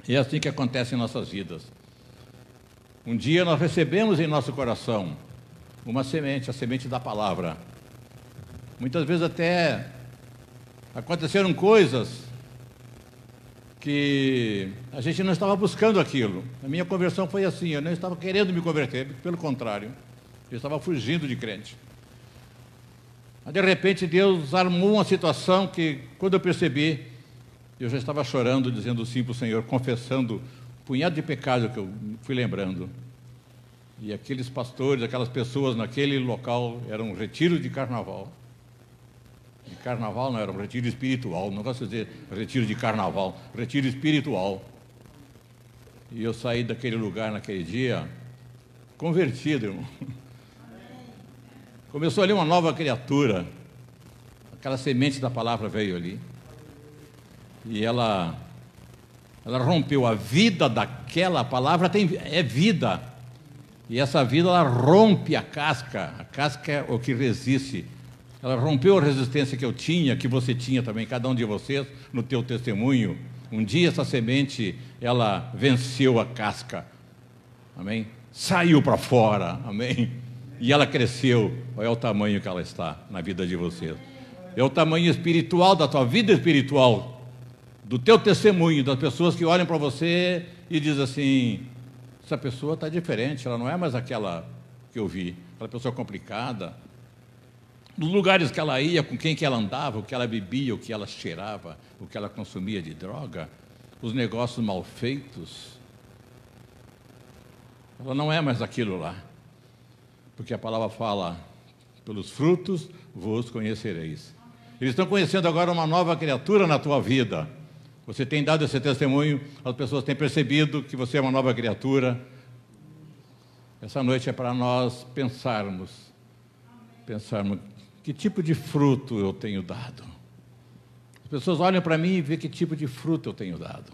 E é assim que acontece em nossas vidas. Um dia nós recebemos em nosso coração uma semente, a semente da palavra. Muitas vezes até aconteceram coisas que a gente não estava buscando aquilo. A minha conversão foi assim, eu não estava querendo me converter, pelo contrário, eu estava fugindo de crente. Mas de repente Deus armou uma situação que, quando eu percebi, eu já estava chorando, dizendo sim para o Senhor, confessando um punhado de pecado que eu fui lembrando. E aqueles pastores, aquelas pessoas naquele local, era um retiro de carnaval. De carnaval não, era um retiro espiritual, não gosto de dizer retiro de carnaval, retiro espiritual. E eu saí daquele lugar naquele dia, convertido, irmão. Começou ali uma nova criatura, aquela semente da palavra veio ali, e ela rompeu a vida daquela palavra, é vida, e essa vida ela rompe a casca é o que resiste, ela rompeu a resistência que eu tinha, que você tinha também, cada um de vocês, no teu testemunho. Um dia essa semente, ela venceu a casca, amém? Saiu para fora, amém? E ela cresceu, olha o tamanho que ela está na vida de vocês. É o tamanho espiritual da tua vida espiritual, do teu testemunho, das pessoas que olham para você e dizem assim, essa pessoa está diferente, ela não é mais aquela que eu vi, aquela pessoa complicada. Nos lugares que ela ia, com quem que ela andava, o que ela bebia, o que ela cheirava, o que ela consumia de droga, os negócios mal feitos, ela não é mais aquilo lá. Porque a palavra fala, pelos frutos vos conhecereis. Eles estão conhecendo agora uma nova criatura na tua vida. Você tem dado esse testemunho, as pessoas têm percebido que você é uma nova criatura. Essa noite é para nós pensarmos, que tipo de fruto eu tenho dado. As pessoas olham para mim e veem que tipo de fruto eu tenho dado.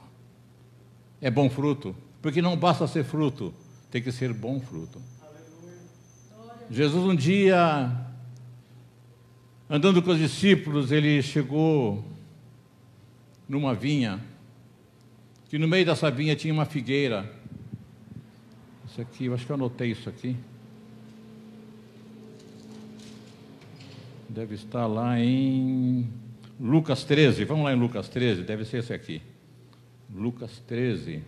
É bom fruto? Porque não basta ser fruto, tem que ser bom fruto. Jesus um dia, andando com os discípulos, ele chegou numa vinha, que no meio dessa vinha tinha uma figueira. Isso aqui, eu acho que eu anotei isso aqui. Deve estar lá em Lucas 13, vamos lá em Lucas 13, deve ser esse aqui. Lucas 13.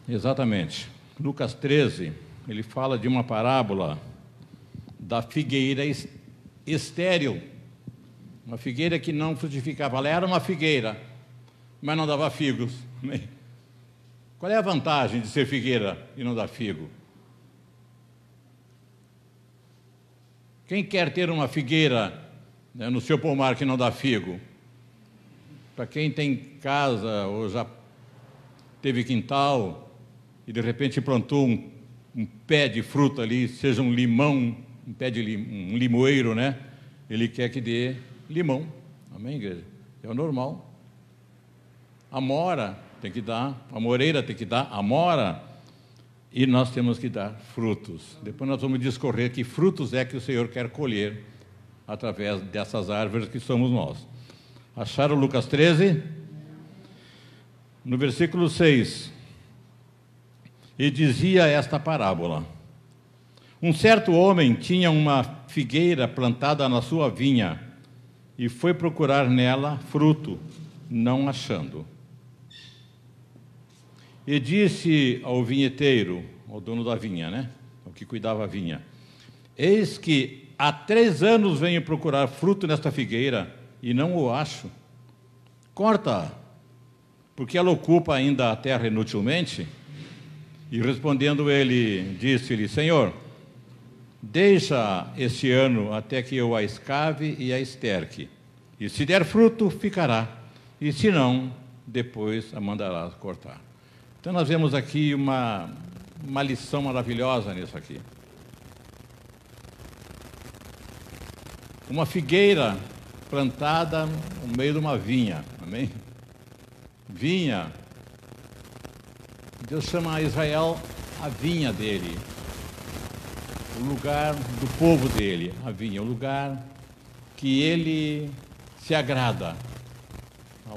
Exatamente. Lucas 13, ele fala de uma parábola da figueira estéril. Uma figueira que não frutificava. Ela era uma figueira, mas não dava figos. Qual é a vantagem de ser figueira e não dar figo? Quem quer ter uma figueira, né, no seu pomar que não dá figo? Para quem tem casa ou já teve quintal e de repente plantou um pé de fruta ali, seja um limão, um limoeiro, né? Ele quer que dê limão. Amém, igreja? É o normal. Amora tem que dar, a moreira tem que dar, amora, e nós temos que dar frutos. Depois nós vamos discorrer que frutos é que o Senhor quer colher através dessas árvores que somos nós. Acharam Lucas 13? No versículo 6, e dizia esta parábola: um certo homem tinha uma figueira plantada na sua vinha e foi procurar nela fruto, não achando. E disse ao vinheteiro, ao dono da vinha, né? Ao que cuidava da vinha: eis que há 3 anos venho procurar fruto nesta figueira e não o acho. Corta-a, porque ela ocupa ainda a terra inutilmente. E respondendo ele, disse-lhe: Senhor, deixa este ano até que eu a escave e a esterque, e se der fruto, ficará, e se não, depois a mandarás cortar. Então nós vemos aqui uma lição maravilhosa nisso aqui. Uma figueira plantada no meio de uma vinha, amém? Vinha, Deus chama Israel a vinha dele, o lugar do povo dele, a vinha, o lugar que ele se agrada,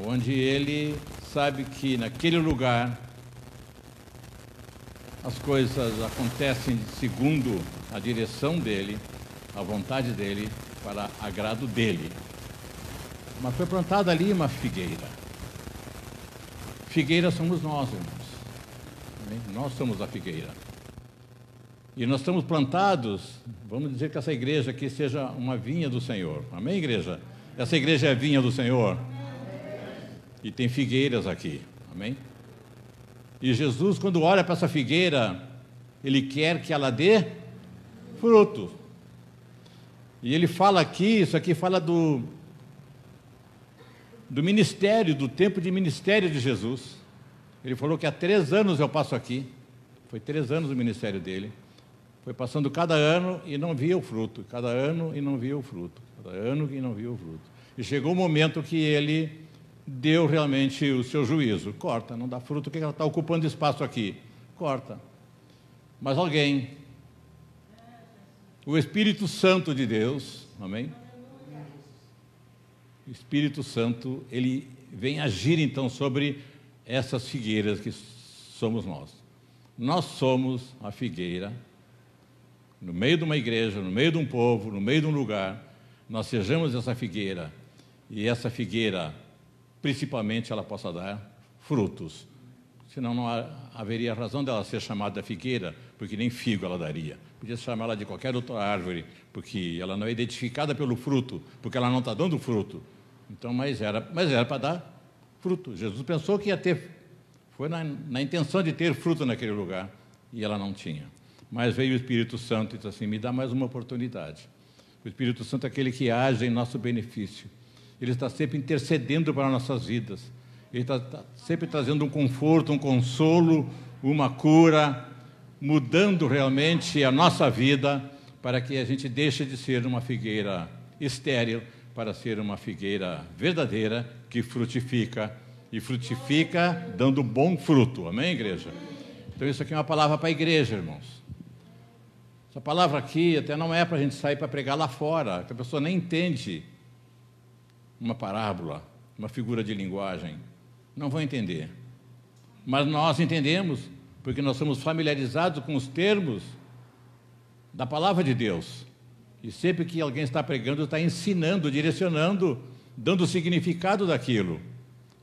onde ele sabe que naquele lugar as coisas acontecem segundo a direção dele, a vontade dele, para agrado dele. Mas foi plantada ali uma figueira. Figueira somos nós, irmãos. Amém? Nós somos a figueira. E nós estamos plantados, vamos dizer que essa igreja aqui seja uma vinha do Senhor. Amém, igreja? Essa igreja é a vinha do Senhor. E tem figueiras aqui. Amém? E Jesus, quando olha para essa figueira, Ele quer que ela dê fruto. E Ele fala aqui, isso aqui fala do ministério, do tempo de ministério de Jesus. Ele falou que há 3 anos eu passo aqui. Foi 3 anos o ministério dele. Foi passando cada ano e não via o fruto. Cada ano e não via o fruto. Cada ano e não via o fruto. E chegou o momento que ele deu realmente o seu juízo. Corta, não dá fruto, porque ela está ocupando espaço aqui. Corta. Mas alguém, o Espírito Santo de Deus, amém? O Espírito Santo, ele vem agir então sobre essas figueiras que somos nós. Nós somos a figueira, no meio de uma igreja, no meio de um povo, no meio de um lugar, nós sejamos essa figueira, e essa figueira, principalmente, ela possa dar frutos. Senão não haveria razão dela ser chamada figueira, porque nem figo ela daria. Podia chamar ela de qualquer outra árvore, porque ela não é identificada pelo fruto, porque ela não está dando fruto. Então, mas era para dar fruto. Jesus pensou que ia ter, foi na intenção de ter fruto naquele lugar, e ela não tinha. Mas veio o Espírito Santo e disse assim, me dá mais uma oportunidade. O Espírito Santo é aquele que age em nosso benefício. Ele está sempre intercedendo para nossas vidas. Ele está sempre trazendo um conforto, um consolo, uma cura, mudando realmente a nossa vida para que a gente deixe de ser uma figueira estéril para ser uma figueira verdadeira que frutifica, e frutifica dando bom fruto. Amém, igreja? Então isso aqui é uma palavra para a igreja, irmãos. Essa palavra aqui até não é para a gente sair para pregar lá fora, que a pessoa nem entende uma parábola, uma figura de linguagem. Não vão entender. Mas nós entendemos, porque nós somos familiarizados com os termos da palavra de Deus. E sempre que alguém está pregando, está ensinando, direcionando, dando significado daquilo,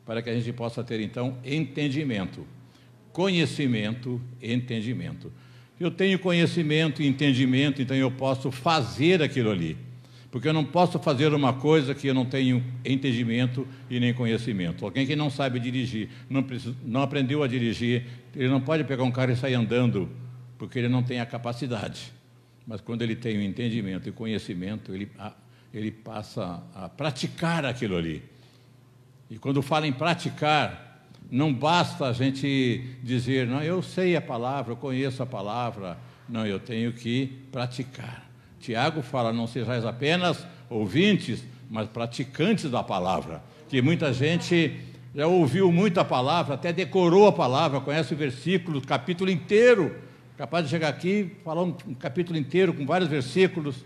para que a gente possa ter, então, entendimento. Conhecimento e entendimento. Eu tenho conhecimento e entendimento, então eu posso fazer aquilo ali. Porque eu não posso fazer uma coisa que eu não tenho entendimento e nem conhecimento. Alguém que não sabe dirigir, não aprendeu a dirigir, ele não pode pegar um carro e sair andando, porque ele não tem a capacidade. Mas quando ele tem o entendimento e conhecimento, ele passa a praticar aquilo ali. E quando fala em praticar, não basta a gente dizer, não, eu sei a palavra, eu conheço a palavra. Não, eu tenho que praticar. Tiago fala, não sejais apenas ouvintes, mas praticantes da palavra. Que muita gente já ouviu muito a palavra, até decorou a palavra, conhece o versículo, o capítulo inteiro, capaz de chegar aqui, falar um capítulo inteiro com vários versículos,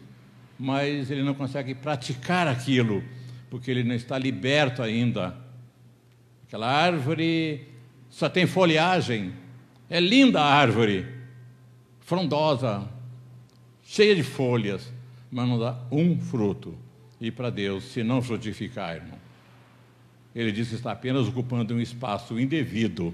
mas ele não consegue praticar aquilo, porque ele não está liberto ainda. Aquela árvore só tem folhagem, é linda a árvore, frondosa, cheia de folhas, mas não dá um fruto. E para Deus, se não frutificar, irmão, Ele diz que está apenas ocupando um espaço indevido,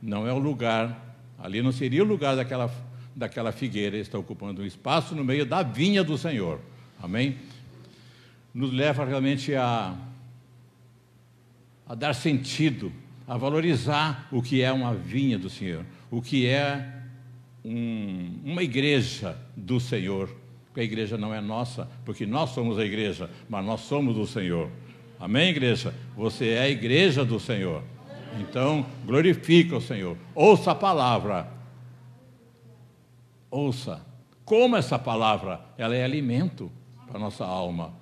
não é o lugar, ali não seria o lugar daquela figueira, Ele está ocupando um espaço no meio da vinha do Senhor. Amém? Nos leva realmente a dar sentido, a valorizar o que é uma vinha do Senhor, o que é uma igreja do Senhor, porque a igreja não é nossa, porque nós somos a igreja, mas nós somos do Senhor. Amém, igreja? Você é a igreja do Senhor. Então, glorifica o Senhor. Ouça a palavra. Ouça. Como essa palavra, ela é alimento para a nossa alma.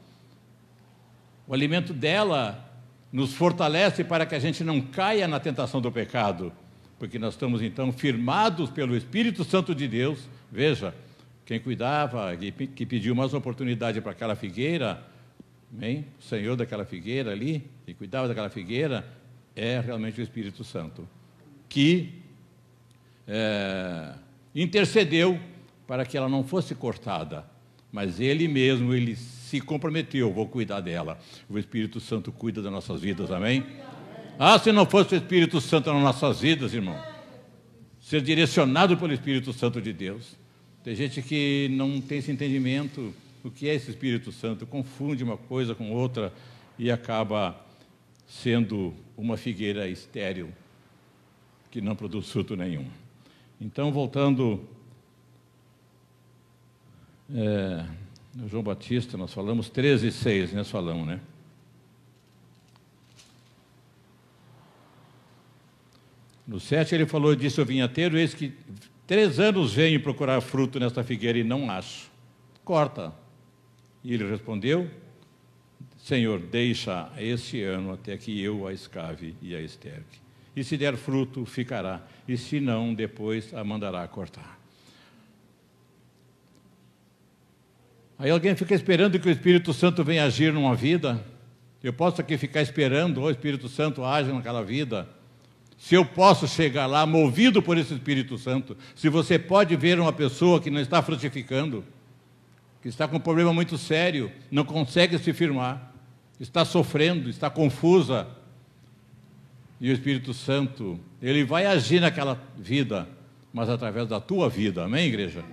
O alimento dela nos fortalece para que a gente não caia na tentação do pecado, porque nós estamos então firmados pelo Espírito Santo de Deus. Veja, quem cuidava, que pediu mais oportunidade para aquela figueira, amém? O Senhor daquela figueira ali, que cuidava daquela figueira, é realmente o Espírito Santo, que intercedeu para que ela não fosse cortada, mas ele mesmo, ele se comprometeu, vou cuidar dela. O Espírito Santo cuida das nossas vidas, amém? Ah, se não fosse o Espírito Santo nas nossas vidas, irmão, ser direcionado pelo Espírito Santo de Deus. Tem gente que não tem esse entendimento, o que é esse Espírito Santo, confunde uma coisa com outra e acaba sendo uma figueira estéril, que não produz fruto nenhum. Então, voltando, no João Batista, nós falamos 13:6, nós falamos, né? No 7 ele falou, disse ao vinhateiro, eis que 3 anos venho procurar fruto nesta figueira e não acho. Corta. E ele respondeu, Senhor, deixa este ano até que eu a escave e a esterque. E se der fruto, ficará, e se não, depois a mandará cortar. Aí alguém fica esperando que o Espírito Santo venha agir numa vida. Eu posso aqui ficar esperando, o Espírito Santo age naquela vida. Se eu posso chegar lá movido por esse Espírito Santo, se você pode ver uma pessoa que não está frutificando, que está com um problema muito sério, não consegue se firmar, está sofrendo, está confusa, e o Espírito Santo, ele vai agir naquela vida, mas através da tua vida, amém, igreja?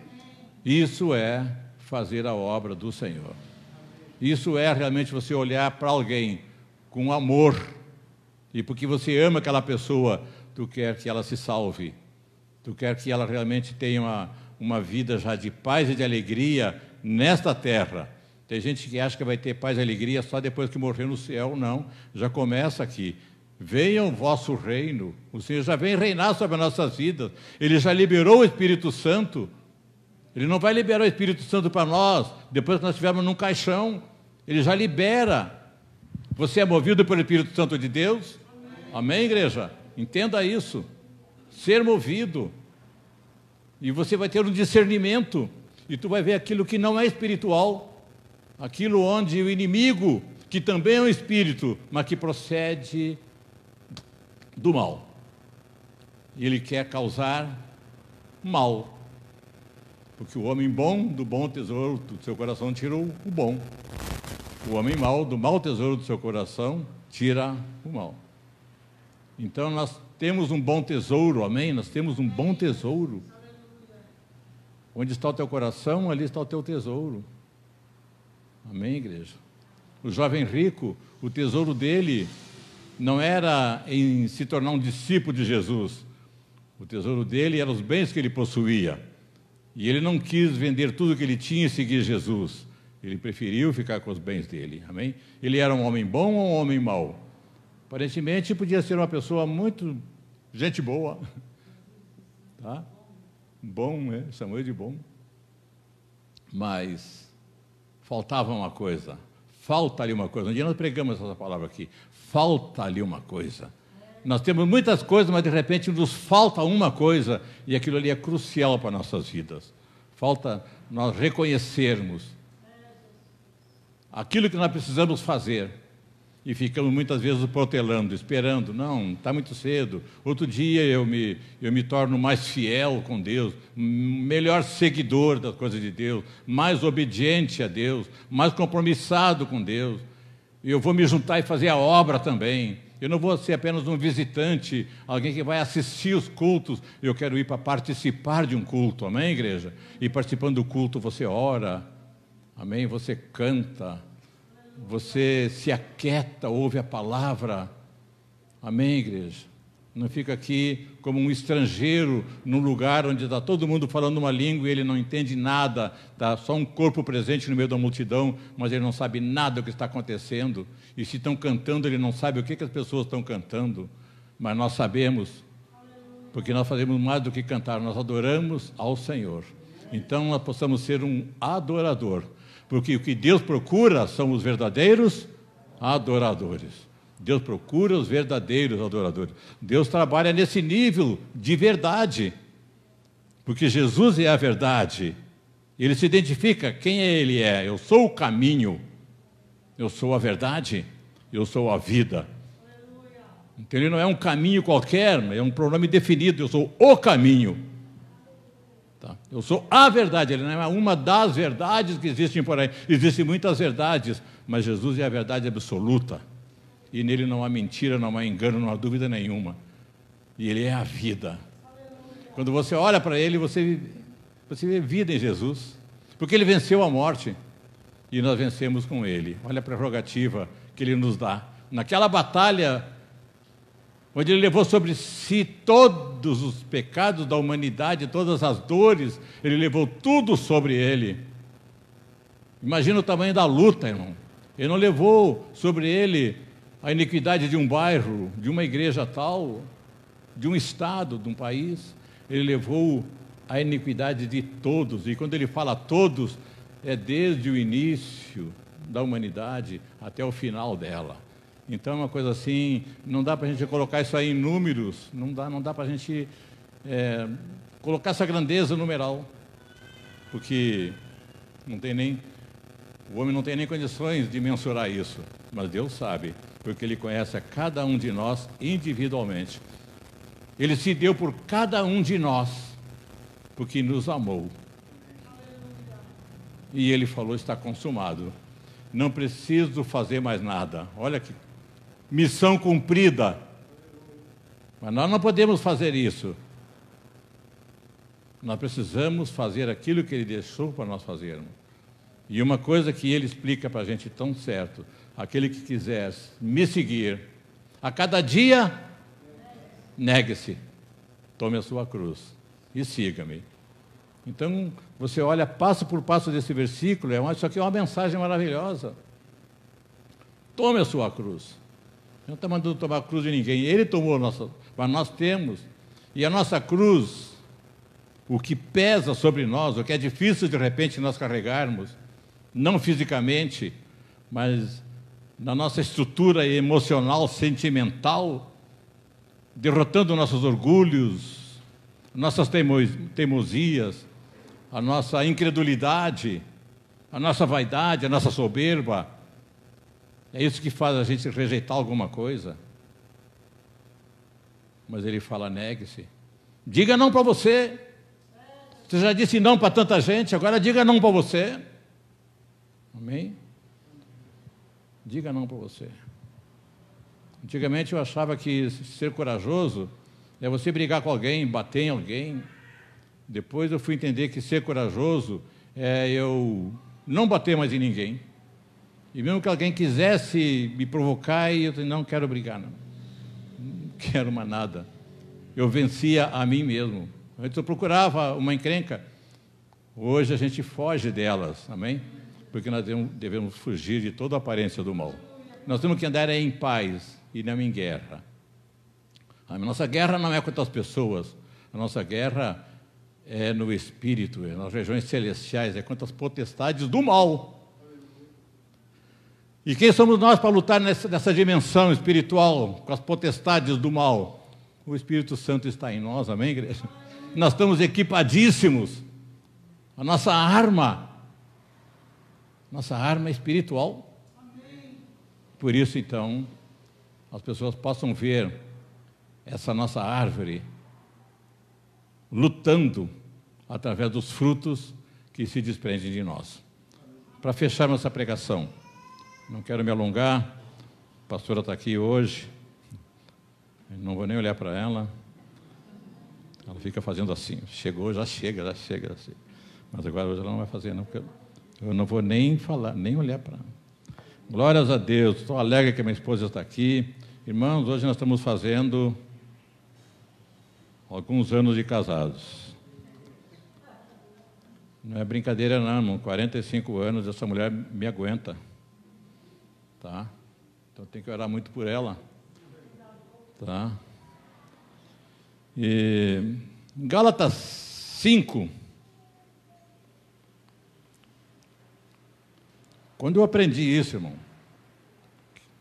Isso é fazer a obra do Senhor. Isso é realmente você olhar para alguém com amor, e porque você ama aquela pessoa, tu quer que ela se salve, tu quer que ela realmente tenha uma vida já de paz e de alegria nesta terra. Tem gente que acha que vai ter paz e alegria só depois que morrer no céu. Não, já começa aqui. Venha o vosso reino, o Senhor já vem reinar sobre as nossas vidas, Ele já liberou o Espírito Santo. Ele não vai liberar o Espírito Santo para nós, depois que nós estivermos num caixão, Ele já libera. Você é movido pelo Espírito Santo de Deus? Amém, igreja? Entenda isso. Ser movido. E você vai ter um discernimento. E tu vai ver aquilo que não é espiritual. Aquilo onde o inimigo, que também é um espírito, mas que procede do mal. E ele quer causar mal. Porque o homem bom, do bom tesouro do seu coração, tirou o bom. O homem mau, do mau tesouro do seu coração, tira o mal. Então nós temos um bom tesouro, amém? Nós temos um bom tesouro. Onde está o teu coração, ali está o teu tesouro. Amém, igreja? O jovem rico, o tesouro dele não era em se tornar um discípulo de Jesus. O tesouro dele eram os bens que ele possuía. E ele não quis vender tudo que ele tinha e seguir Jesus. Ele preferiu ficar com os bens dele, amém? Ele era um homem bom ou um homem mau? Aparentemente podia ser uma pessoa muito gente boa, tá? Bom, né? Chamou de bom. Mas faltava uma coisa, falta-lhe uma coisa. Um dia nós pregamos essa palavra aqui, falta-lhe uma coisa. Nós temos muitas coisas, mas de repente nos falta uma coisa, e aquilo ali é crucial para nossas vidas. Falta nós reconhecermos aquilo que nós precisamos fazer, e ficamos muitas vezes protelando, esperando. Não, está muito cedo. Outro dia eu me torno mais fiel com Deus, melhor seguidor das coisas de Deus, mais obediente a Deus, mais compromissado com Deus. E eu vou me juntar e fazer a obra também. Eu não vou ser apenas um visitante, alguém que vai assistir os cultos. Eu quero ir para participar de um culto, amém, igreja? E participando do culto você ora, amém? Você canta, você se aquieta, ouve a palavra, amém, igreja? Não fica aqui como um estrangeiro num lugar onde está todo mundo falando uma língua e ele não entende nada, está só um corpo presente no meio da multidão, mas ele não sabe nada do que está acontecendo. E se estão cantando, ele não sabe o que as pessoas estão cantando, mas nós sabemos, porque nós fazemos mais do que cantar, nós adoramos ao Senhor. Então nós possamos ser um adorador, porque o que Deus procura são os verdadeiros adoradores. Deus procura os verdadeiros adoradores. Deus trabalha nesse nível de verdade, porque Jesus é a verdade. Ele se identifica, quem Ele é? Eu sou o caminho, eu sou a verdade, eu sou a vida. Então Ele não é um caminho qualquer, é um pronome definido, eu sou o caminho. Tá? Eu sou a verdade, ele não é uma das verdades que existem por aí. Existem muitas verdades, mas Jesus é a verdade absoluta. E nele não há mentira, não há engano, não há dúvida nenhuma. E ele é a vida. Quando você olha para ele, você vê vida em Jesus. Porque ele venceu a morte e nós vencemos com ele. Olha a prerrogativa que ele nos dá. Naquela batalha, onde ele levou sobre si todos os pecados da humanidade, todas as dores, ele levou tudo sobre ele. Imagina o tamanho da luta, irmão. Ele não levou sobre ele a iniquidade de um bairro, de uma igreja tal, de um estado, de um país. Ele levou a iniquidade de todos. E quando ele fala todos, é desde o início da humanidade até o final dela. Então é uma coisa assim, não dá para a gente colocar isso aí em números, não dá para a gente colocar essa grandeza numeral, porque o homem não tem nem condições de mensurar isso, mas Deus sabe, porque Ele conhece a cada um de nós individualmente. Ele se deu por cada um de nós, porque nos amou. E Ele falou, está consumado. Não preciso fazer mais nada. Olha que missão cumprida. Mas nós não podemos fazer isso. Nós precisamos fazer aquilo que Ele deixou para nós fazermos. E uma coisa que Ele explica para a gente tão certo: aquele que quiser me seguir, a cada dia, negue-se, tome a sua cruz e siga-me. Então, você olha passo por passo desse versículo, isso aqui é uma mensagem maravilhosa. Tome a sua cruz. Não está mandando tomar a cruz de ninguém, Ele tomou a nossa, mas nós temos. E a nossa cruz, o que pesa sobre nós, o que é difícil de repente nós carregarmos, não fisicamente, mas na nossa estrutura emocional, sentimental, derrotando nossos orgulhos, nossas teimosias, a nossa incredulidade, a nossa vaidade, a nossa soberba. É isso que faz a gente rejeitar alguma coisa. Mas Ele fala, negue-se. Diga não para você. Você já disse não para tanta gente, agora diga não para você. Amém? Diga não para você. Antigamente eu achava que ser corajoso é você brigar com alguém, bater em alguém. Depois eu fui entender que ser corajoso é eu não bater mais em ninguém. E mesmo que alguém quisesse me provocar, eu disse, não quero brigar, não quero mais nada. Eu vencia a mim mesmo. Antes eu procurava uma encrenca. Hoje a gente foge delas, amém? Porque nós devemos fugir de toda a aparência do mal. Nós temos que andar em paz e não em guerra. A nossa guerra não é contra as pessoas. A nossa guerra é no Espírito, é nas regiões celestiais, é contra as potestades do mal. E quem somos nós para lutar nessa dimensão espiritual, com as potestades do mal? O Espírito Santo está em nós, amém, igreja? Nós estamos equipadíssimos. A nossa arma é espiritual. Por isso, então, as pessoas possam ver essa nossa árvore lutando através dos frutos que se desprendem de nós. Para fechar nossa pregação, não quero me alongar, a pastora está aqui hoje, não vou nem olhar para ela, ela fica fazendo assim, chegou, já chega, mas agora hoje ela não vai fazer não, porque eu não vou nem falar, nem olhar para ela. Glórias a Deus, estou alegre que a minha esposa está aqui. Irmãos, hoje nós estamos fazendo alguns anos de casados. Não é brincadeira não, irmão. 45 anos, essa mulher me aguenta. Tá? Então tem que orar muito por ela. Tá? E Gálatas 5. Quando eu aprendi isso, irmão,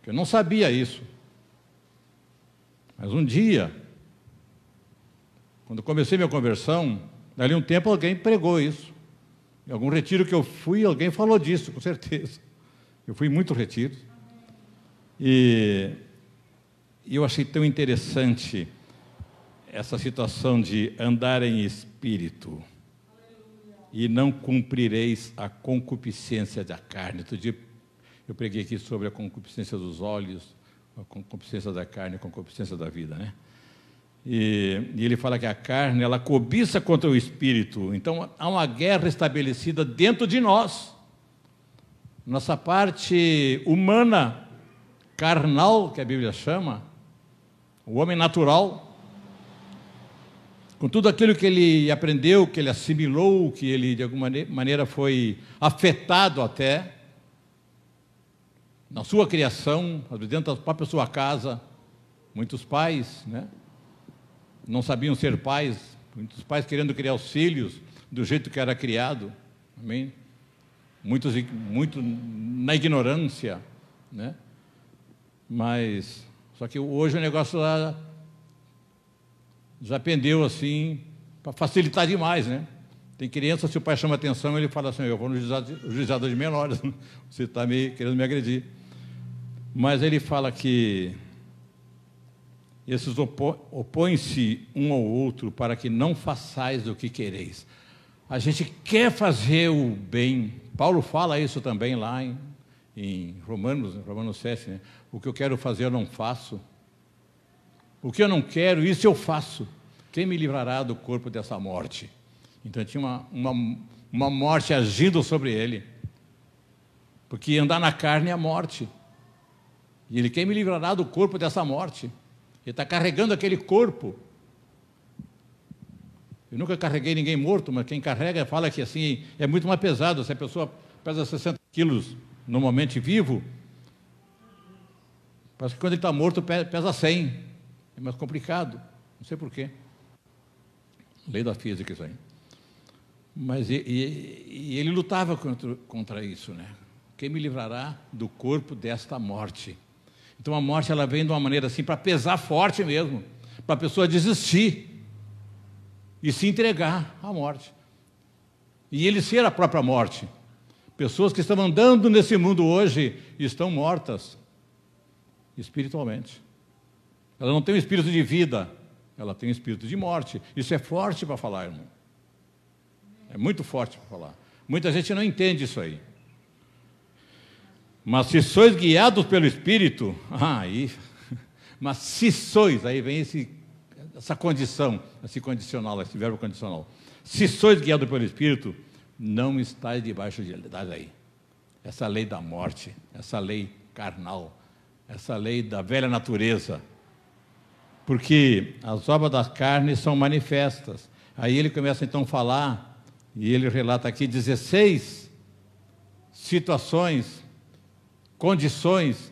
que eu não sabia isso, mas um dia, quando comecei minha conversão, dali um tempo alguém pregou isso. Em algum retiro que eu fui, alguém falou disso, com certeza. Eu fui em muito retiro. E eu achei tão interessante essa situação de andar em espírito. e não cumprireis a concupiscência da carne. Outro dia eu preguei aqui sobre a concupiscência dos olhos, a concupiscência da carne, a concupiscência da vida, né? E ele fala que a carne, ela cobiça contra o espírito. Então, há uma guerra estabelecida dentro de nós. Nossa parte humana, carnal, que a Bíblia chama, o homem natural, com tudo aquilo que ele aprendeu, que ele assimilou, que ele, de alguma maneira, foi afetado até, na sua criação, dentro da própria sua casa. Muitos pais, né, não sabiam ser pais, muitos pais querendo criar os filhos do jeito que era criado, amém? Muito na ignorância, né? Mas, só que hoje o negócio lá já pendeu assim, para facilitar demais, né? Tem criança, se o pai chama atenção, ele fala assim, eu vou no juizado de menores, você está querendo me agredir. Mas ele fala que esses opõem-se um ao outro para que não façais o que quereis. A gente quer fazer o bem. Paulo fala isso também lá em Romanos 7, né? O que eu quero fazer eu não faço. O que eu não quero, isso eu faço. Quem me livrará do corpo dessa morte? Então tinha uma morte agindo sobre ele. Porque andar na carne é a morte. E ele, quem me livrará do corpo dessa morte? Ele está carregando aquele corpo. Eu nunca carreguei ninguém morto, mas quem carrega fala que assim é muito mais pesado. Se a pessoa pesa 60 quilos normalmente vivo, parece que quando ele está morto pesa 100. É mais complicado. Não sei porquê. Lei da física isso aí. Mas ele lutava contra isso, né? Quem me livrará do corpo desta morte? Então a morte, ela vem de uma maneira assim, para pesar forte mesmo, para a pessoa desistir e se entregar à morte. E ele ser a própria morte. Pessoas que estão andando nesse mundo hoje estão mortas espiritualmente. Ela não tem um espírito de vida, ela tem um espírito de morte. Isso é forte para falar, irmão. É muito forte para falar. Muita gente não entende isso aí. Mas se sois guiados pelo Espírito, mas se sois, aí vem essa condição, esse condicional, esse verbo condicional. Se sois guiados pelo Espírito, não estáis debaixo da lei. Essa lei da morte, essa lei carnal, essa lei da velha natureza. Porque as obras da carne são manifestas. Aí ele começa então a falar, e ele relata aqui 16 situações, condições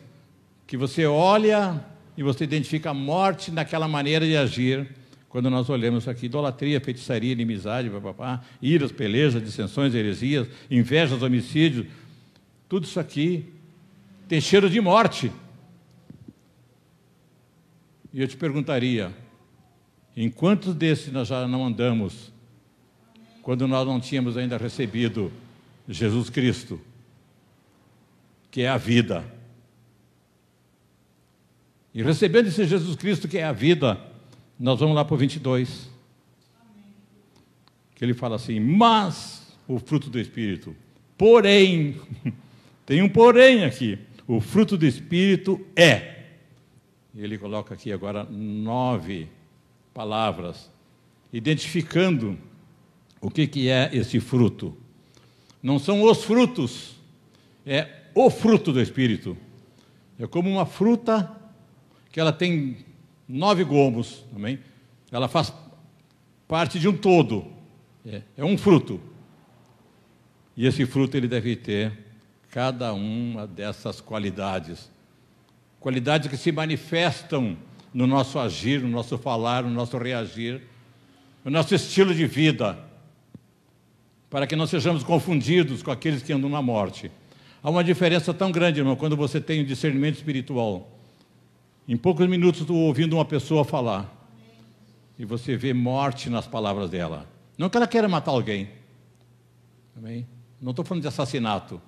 que você olha e você identifica a morte naquela maneira de agir. Quando nós olhamos aqui, idolatria, feitiçaria, inimizade, iras, pelejas, dissensões, heresias, invejas, homicídios, tudo isso aqui tem cheiro de morte. E eu te perguntaria, em quantos desses nós já não andamos, quando nós não tínhamos ainda recebido Jesus Cristo, que é a vida? E recebendo esse Jesus Cristo, que é a vida, nós vamos lá para o 22. Que ele fala assim, mas o fruto do Espírito, porém, tem um porém aqui, o fruto do Espírito é. E ele coloca aqui agora 9 palavras, identificando o que é esse fruto. Não são os frutos, é o fruto do Espírito. É como uma fruta que ela tem 9 gomos, também. Ela faz parte de um todo. É um fruto. E esse fruto ele deve ter cada uma dessas qualidades. Qualidades que se manifestam no nosso agir, no nosso falar, no nosso reagir, no nosso estilo de vida, para que não sejamos confundidos com aqueles que andam na morte. Há uma diferença tão grande, irmão, quando você tem um discernimento espiritual. Em poucos minutos, estou ouvindo uma pessoa falar, e você vê morte nas palavras dela. Não que ela queira matar alguém. Amém? Não estou falando de assassinato.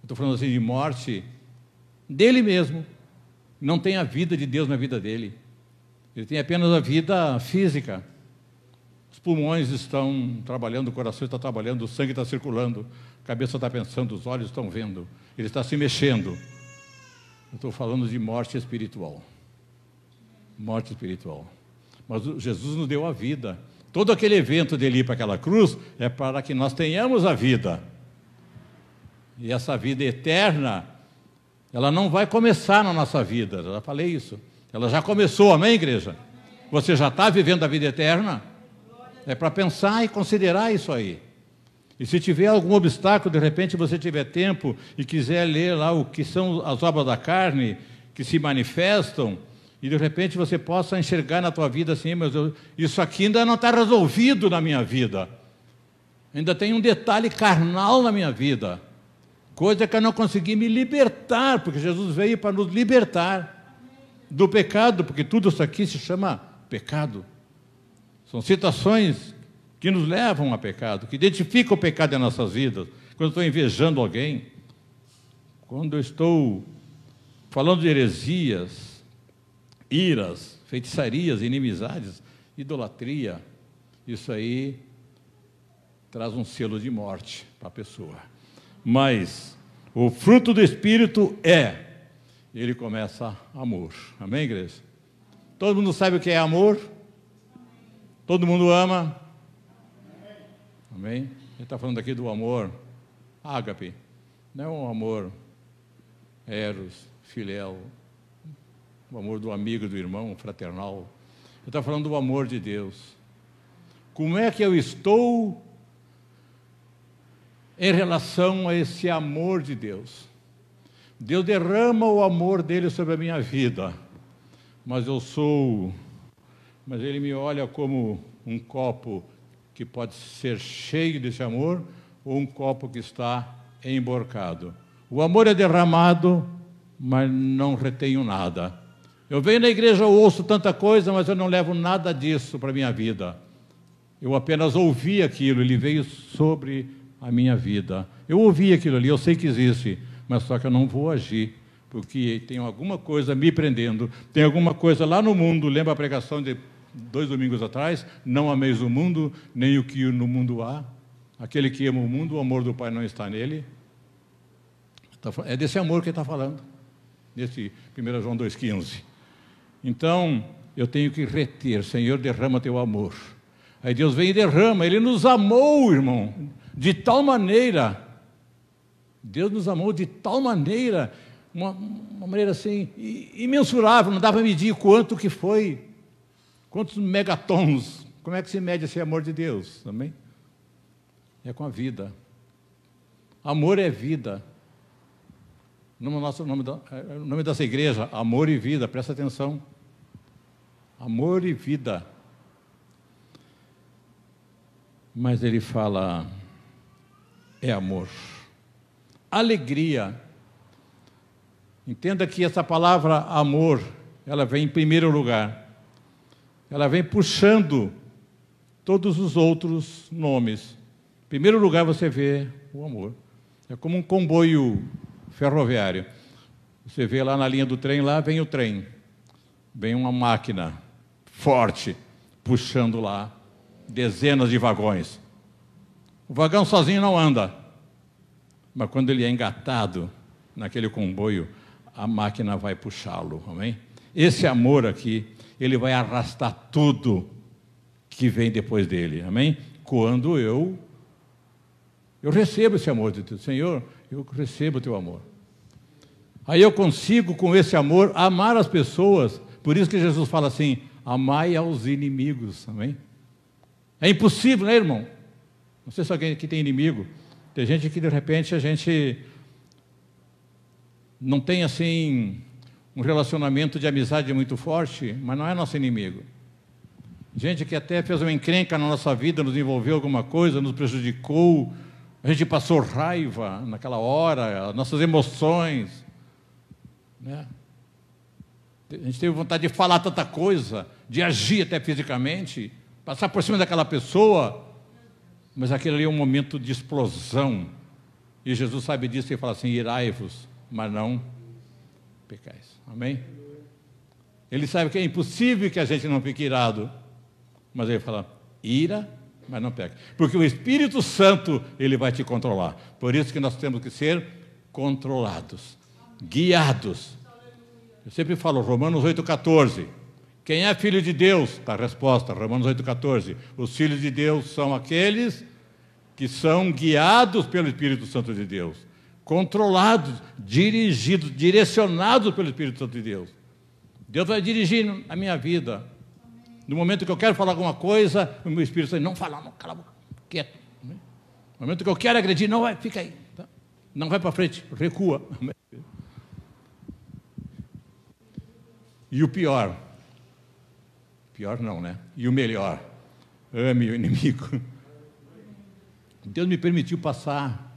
Estou falando assim de morte dele mesmo. Não tem a vida de Deus na vida dele. Ele tem apenas a vida física. pulmões estão trabalhando, o coração está trabalhando, o sangue está circulando, a cabeça está pensando, os olhos estão vendo, ele está se mexendo. Eu estou falando de morte espiritual. Morte espiritual. Mas Jesus nos deu a vida. Todo aquele evento dele ir para aquela cruz é para que nós tenhamos a vida. E essa vida eterna, ela não vai começar na nossa vida. Eu já falei isso. Ela já começou, amém, igreja? Você já está vivendo a vida eterna? É para pensar e considerar isso aí. E se tiver algum obstáculo, de repente você tiver tempo e quiser ler lá o que são as obras da carne, que se manifestam, e de repente você possa enxergar na tua vida assim, mas isso aqui ainda não está resolvido na minha vida. Ainda tem um detalhe carnal na minha vida. Coisa que eu não consegui me libertar, porque Jesus veio para nos libertar do pecado, porque tudo isso aqui se chama pecado. São situações que nos levam a pecado, que identificam o pecado em nossas vidas. Quando eu estou invejando alguém, quando eu estou falando de heresias, iras, feitiçarias, inimizades, idolatria, isso aí traz um selo de morte para a pessoa. Mas o fruto do Espírito ele começa amor. Amém, igreja? Todo mundo sabe o que é amor? Todo mundo ama? Amém? Ele está falando aqui do amor ágape, não é um amor eros, filéu, o amor do amigo, do irmão, fraternal. Ele está falando do amor de Deus. Como é que eu estou em relação a esse amor de Deus? Deus derrama o amor dele sobre a minha vida, mas ele me olha como um copo que pode ser cheio desse amor, ou um copo que está emborcado. O amor é derramado, mas não retenho nada. Eu venho na igreja, eu ouço tanta coisa, mas eu não levo nada disso para a minha vida. Eu apenas ouvi aquilo, ele veio sobre a minha vida. Eu ouvi aquilo ali, eu sei que existe, mas só que eu não vou agir, porque tem alguma coisa me prendendo, tem alguma coisa lá no mundo. Lembra a pregação de 2 domingos atrás? Não ameis o mundo, nem o que no mundo há. Aquele que ama o mundo, o amor do Pai não está nele. É desse amor que ele está falando, nesse 1 João 2,15. Então, eu tenho que reter. Senhor, derrama teu amor. Aí Deus vem e derrama. Ele nos amou, irmão, de tal maneira. Deus nos amou de tal maneira, uma maneira assim, imensurável, não dá para medir quanto que foi, quantos megatons. Como é que se mede esse amor de Deus? Também é com a vida. Amor é vida. O nome dessa igreja, Amor e Vida, presta atenção. Amor e vida. Mas ele fala, é amor. Alegria. Entenda que essa palavra amor, ela vem em primeiro lugar. Ela vem puxando todos os outros nomes. Em primeiro lugar você vê o amor. É como um comboio ferroviário. Você vê lá na linha do trem, lá vem o trem. Vem uma máquina forte, puxando lá dezenas de vagões. O vagão sozinho não anda. Mas quando ele é engatado naquele comboio, a máquina vai puxá-lo, amém? Esse amor aqui, ele vai arrastar tudo que vem depois dele, amém? Quando eu recebo esse amor de Deus. Senhor, eu recebo o teu amor. Aí eu consigo, com esse amor, amar as pessoas. Por isso que Jesus fala assim, amai aos inimigos, amém? É impossível, né, irmão? Não sei se alguém aqui tem inimigo. Tem gente que, de repente, a gente não tem, assim, um relacionamento de amizade muito forte, mas não é nosso inimigo. Gente que até fez uma encrenca na nossa vida, nos envolveu alguma coisa, nos prejudicou, a gente passou raiva naquela hora, as nossas emoções, né? A gente teve vontade de falar tanta coisa, de agir até fisicamente, passar por cima daquela pessoa, mas aquele ali é um momento de explosão. E Jesus sabe disso e fala assim, irai-vos, mas não pecais. Amém? Ele sabe que é impossível que a gente não fique irado, mas ele fala, ira mas não peque. Porque o Espírito Santo, ele vai te controlar. Por isso que nós temos que ser controlados, guiados. Eu sempre falo, Romanos 8,14. Quem é filho de Deus? Está a resposta, Romanos 8,14. Os filhos de Deus são aqueles que são guiados pelo Espírito Santo de Deus, controlados, dirigidos, direcionados pelo Espírito Santo de Deus. Deus vai dirigir a minha vida. No momento que eu quero falar alguma coisa, o meu Espírito Santo diz, não fala, não, cala a boca, quieto. No momento que eu quero agredir, não vai, fica aí. Tá? Não vai para frente, recua. E o pior não, né? E o melhor, ame o inimigo. Deus me permitiu passar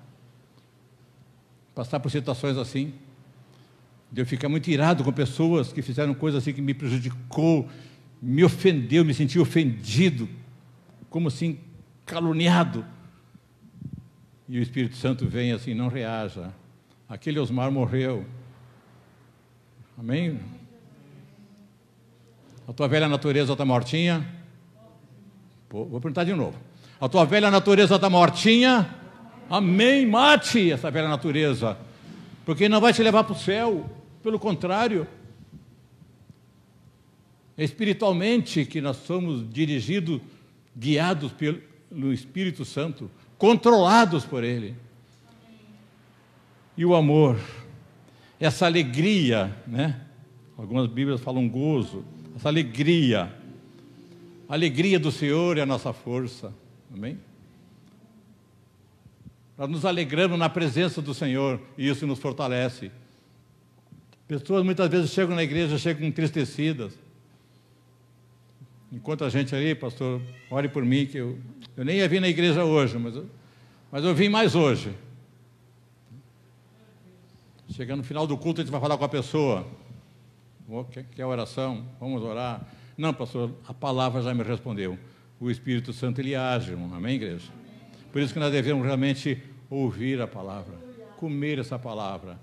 por situações assim, de eu ficar muito irado com pessoas que fizeram coisas assim que me prejudicou, me ofendeu, me senti ofendido, como assim, caluniado. E o Espírito Santo vem assim, não reaja. Aquele Osmar morreu. Amém? A tua velha natureza está mortinha? Vou perguntar de novo. A tua velha natureza está mortinha? Amém, mate essa velha natureza, porque não vai te levar para o céu, pelo contrário, é espiritualmente que nós somos dirigidos, guiados pelo Espírito Santo, controlados por Ele. E o amor, essa alegria, né? Algumas Bíblias falam gozo, essa alegria, a alegria do Senhor é a nossa força, amém? Nós nos alegramos na presença do Senhor e isso nos fortalece. Pessoas muitas vezes chegam na igreja, chegam entristecidas. Enquanto a gente ali, pastor, ore por mim, que eu nem ia vir na igreja hoje, mas eu vim mais hoje. Chegando no final do culto, a gente vai falar com a pessoa. Quer oração? Vamos orar? Não, pastor, a palavra já me respondeu. O Espírito Santo, ele age, irmão. Amém, igreja? Por isso que nós devemos realmente ouvir a palavra, comer essa palavra.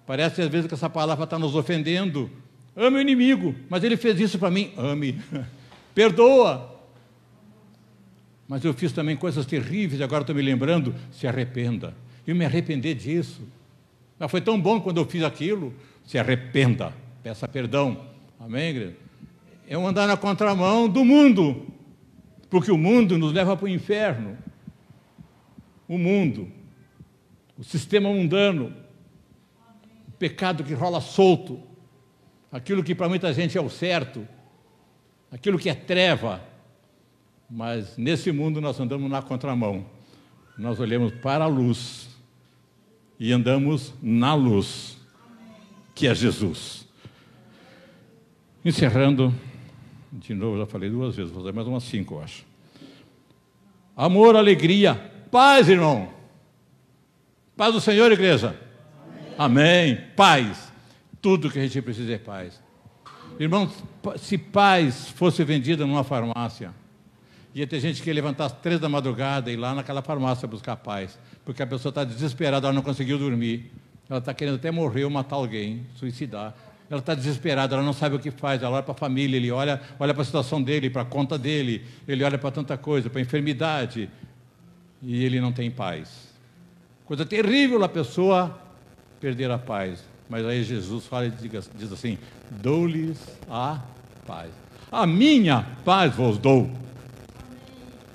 Parece às vezes que essa palavra está nos ofendendo. Ame o inimigo, mas ele fez isso para mim. Ame, perdoa. Mas eu fiz também coisas terríveis, agora estou me lembrando. Se arrependa. Eu me arrependi disso. Mas foi tão bom quando eu fiz aquilo. Se arrependa, peça perdão. Amém, igreja? É um andar na contramão do mundo, porque o mundo nos leva para o inferno. O mundo, o sistema mundano, o pecado que rola solto, aquilo que para muita gente é o certo, aquilo que é treva, mas nesse mundo nós andamos na contramão, nós olhamos para a luz e andamos na luz, que é Jesus. Encerrando, de novo, já falei 2 vezes, vou fazer mais umas 5, eu acho. Amor, alegria, paz, irmão. Paz do Senhor, igreja. Amém. Paz. Tudo que a gente precisa é paz. Irmão, se paz fosse vendida numa farmácia, ia ter gente que ia levantar às 3 da madrugada e ir lá naquela farmácia buscar paz, porque a pessoa está desesperada, ela não conseguiu dormir, ela está querendo até morrer ou matar alguém, suicidar. Ela está desesperada, ela não sabe o que faz, ela olha para a família, ele olha para a situação dele, para a conta dele, ele olha para tanta coisa, para a enfermidade, e ele não tem paz. Coisa terrível a pessoa perder a paz. Mas aí Jesus fala e diz assim, dou-lhes a paz. A minha paz vos dou.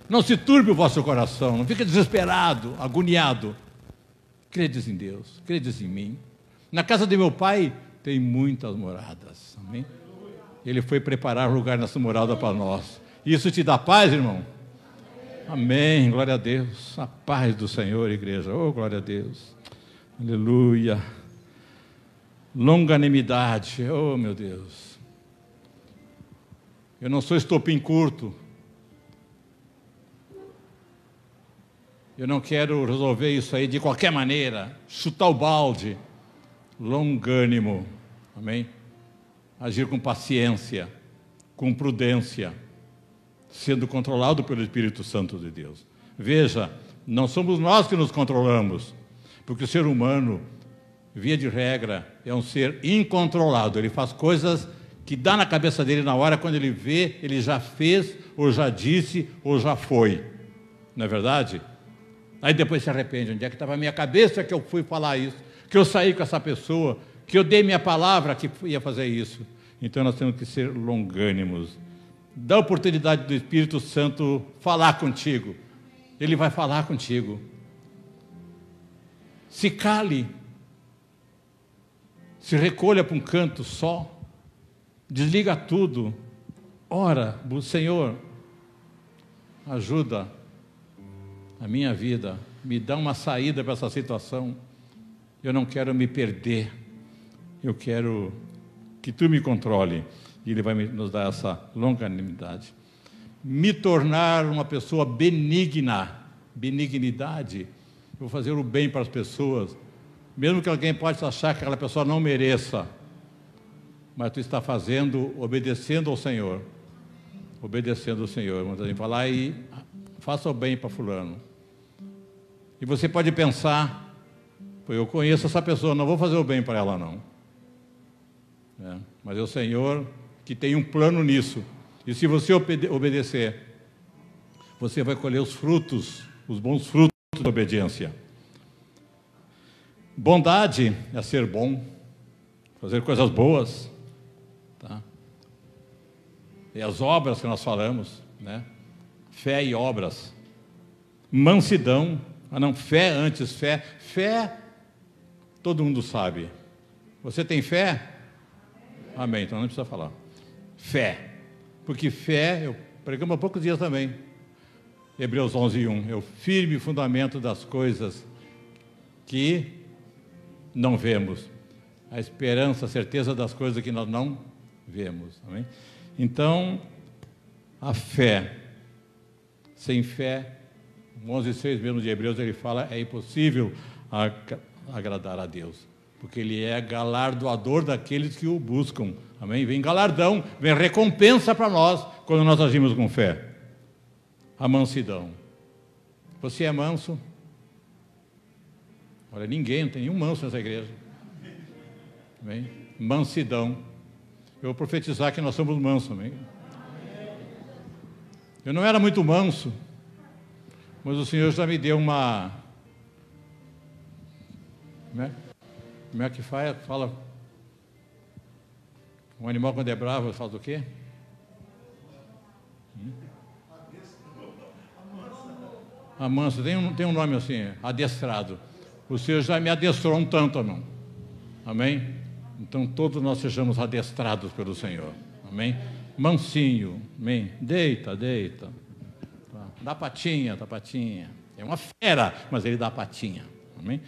Não se turbe o vosso coração, não fique desesperado, agoniado. Credes em Deus, credes em mim. Na casa de meu pai tem muitas moradas. Amém? Ele foi preparar lugar nessa morada para nós. Isso te dá paz, irmão? Amém, glória a Deus. A paz do Senhor, igreja. Oh, glória a Deus. Aleluia. Longanimidade. Oh, meu Deus. Eu não sou estopim curto. Eu não quero resolver isso aí de qualquer maneira, chutar o balde. Longânimo, amém? Agir com paciência, com prudência, sendo controlado pelo Espírito Santo de Deus. Veja, não somos nós que nos controlamos, porque o ser humano, via de regra, é um ser incontrolado. Ele faz coisas que dá na cabeça dele na hora, quando ele vê, ele já fez, ou já disse, ou já foi. Não é verdade? Aí depois se arrepende. Onde é que estava a minha cabeça que eu fui falar isso? Que eu saí com essa pessoa? Que eu dei minha palavra que ia fazer isso? Então nós temos que ser longânimos. Dá a oportunidade do Espírito Santo falar contigo. Ele vai falar contigo. Se cale. Se recolha para um canto só. Desliga tudo. Ora, Senhor, ajuda a minha vida. Me dá uma saída para essa situação. Eu não quero me perder. Eu quero que Tu me controle. E Ele vai nos dar essa longanimidade. Me tornar uma pessoa benigna. Benignidade. Eu vou fazer o bem para as pessoas. Mesmo que alguém possa achar que aquela pessoa não mereça. Mas tu está fazendo, obedecendo ao Senhor. Obedecendo ao Senhor. Vamos dizer, falar e faça o bem para fulano. E você pode pensar, pô, eu conheço essa pessoa, não vou fazer o bem para ela não. Mas é o Senhor que tem um plano nisso. E se você obedecer, você vai colher os frutos, os bons frutos da obediência. Bondade é ser bom, fazer coisas boas. Tá? E as obras que nós falamos, né? Fé e obras. Mansidão, não, fé antes, fé. Fé, todo mundo sabe. Você tem fé? Amém, então não precisa falar. Fé, porque fé, eu pregamos há poucos dias também. Hebreus 11:1, é o firme fundamento das coisas que não vemos. A esperança, a certeza das coisas que nós não vemos. Amém? Então, a fé. Sem fé, 11:6 mesmo de Hebreus, ele fala, é impossível agradar a Deus. Porque Ele é galardoador daqueles que o buscam. Amém? Vem galardão, vem recompensa para nós, quando nós agimos com fé. A mansidão. Você é manso? Olha, ninguém, não tem nenhum manso nessa igreja. Amém? Mansidão. Eu vou profetizar que nós somos mansos, amém? Eu não era muito manso, mas o Senhor já me deu uma... Como é que fala? Um animal quando é bravo faz o quê? Amanso, tem um nome assim, adestrado. O Senhor já me adestrou um tanto, irmão. Amém? Então todos nós sejamos adestrados pelo Senhor. Amém? Mansinho, amém? Deita. Dá patinha. É uma fera, mas ele dá patinha. Amém?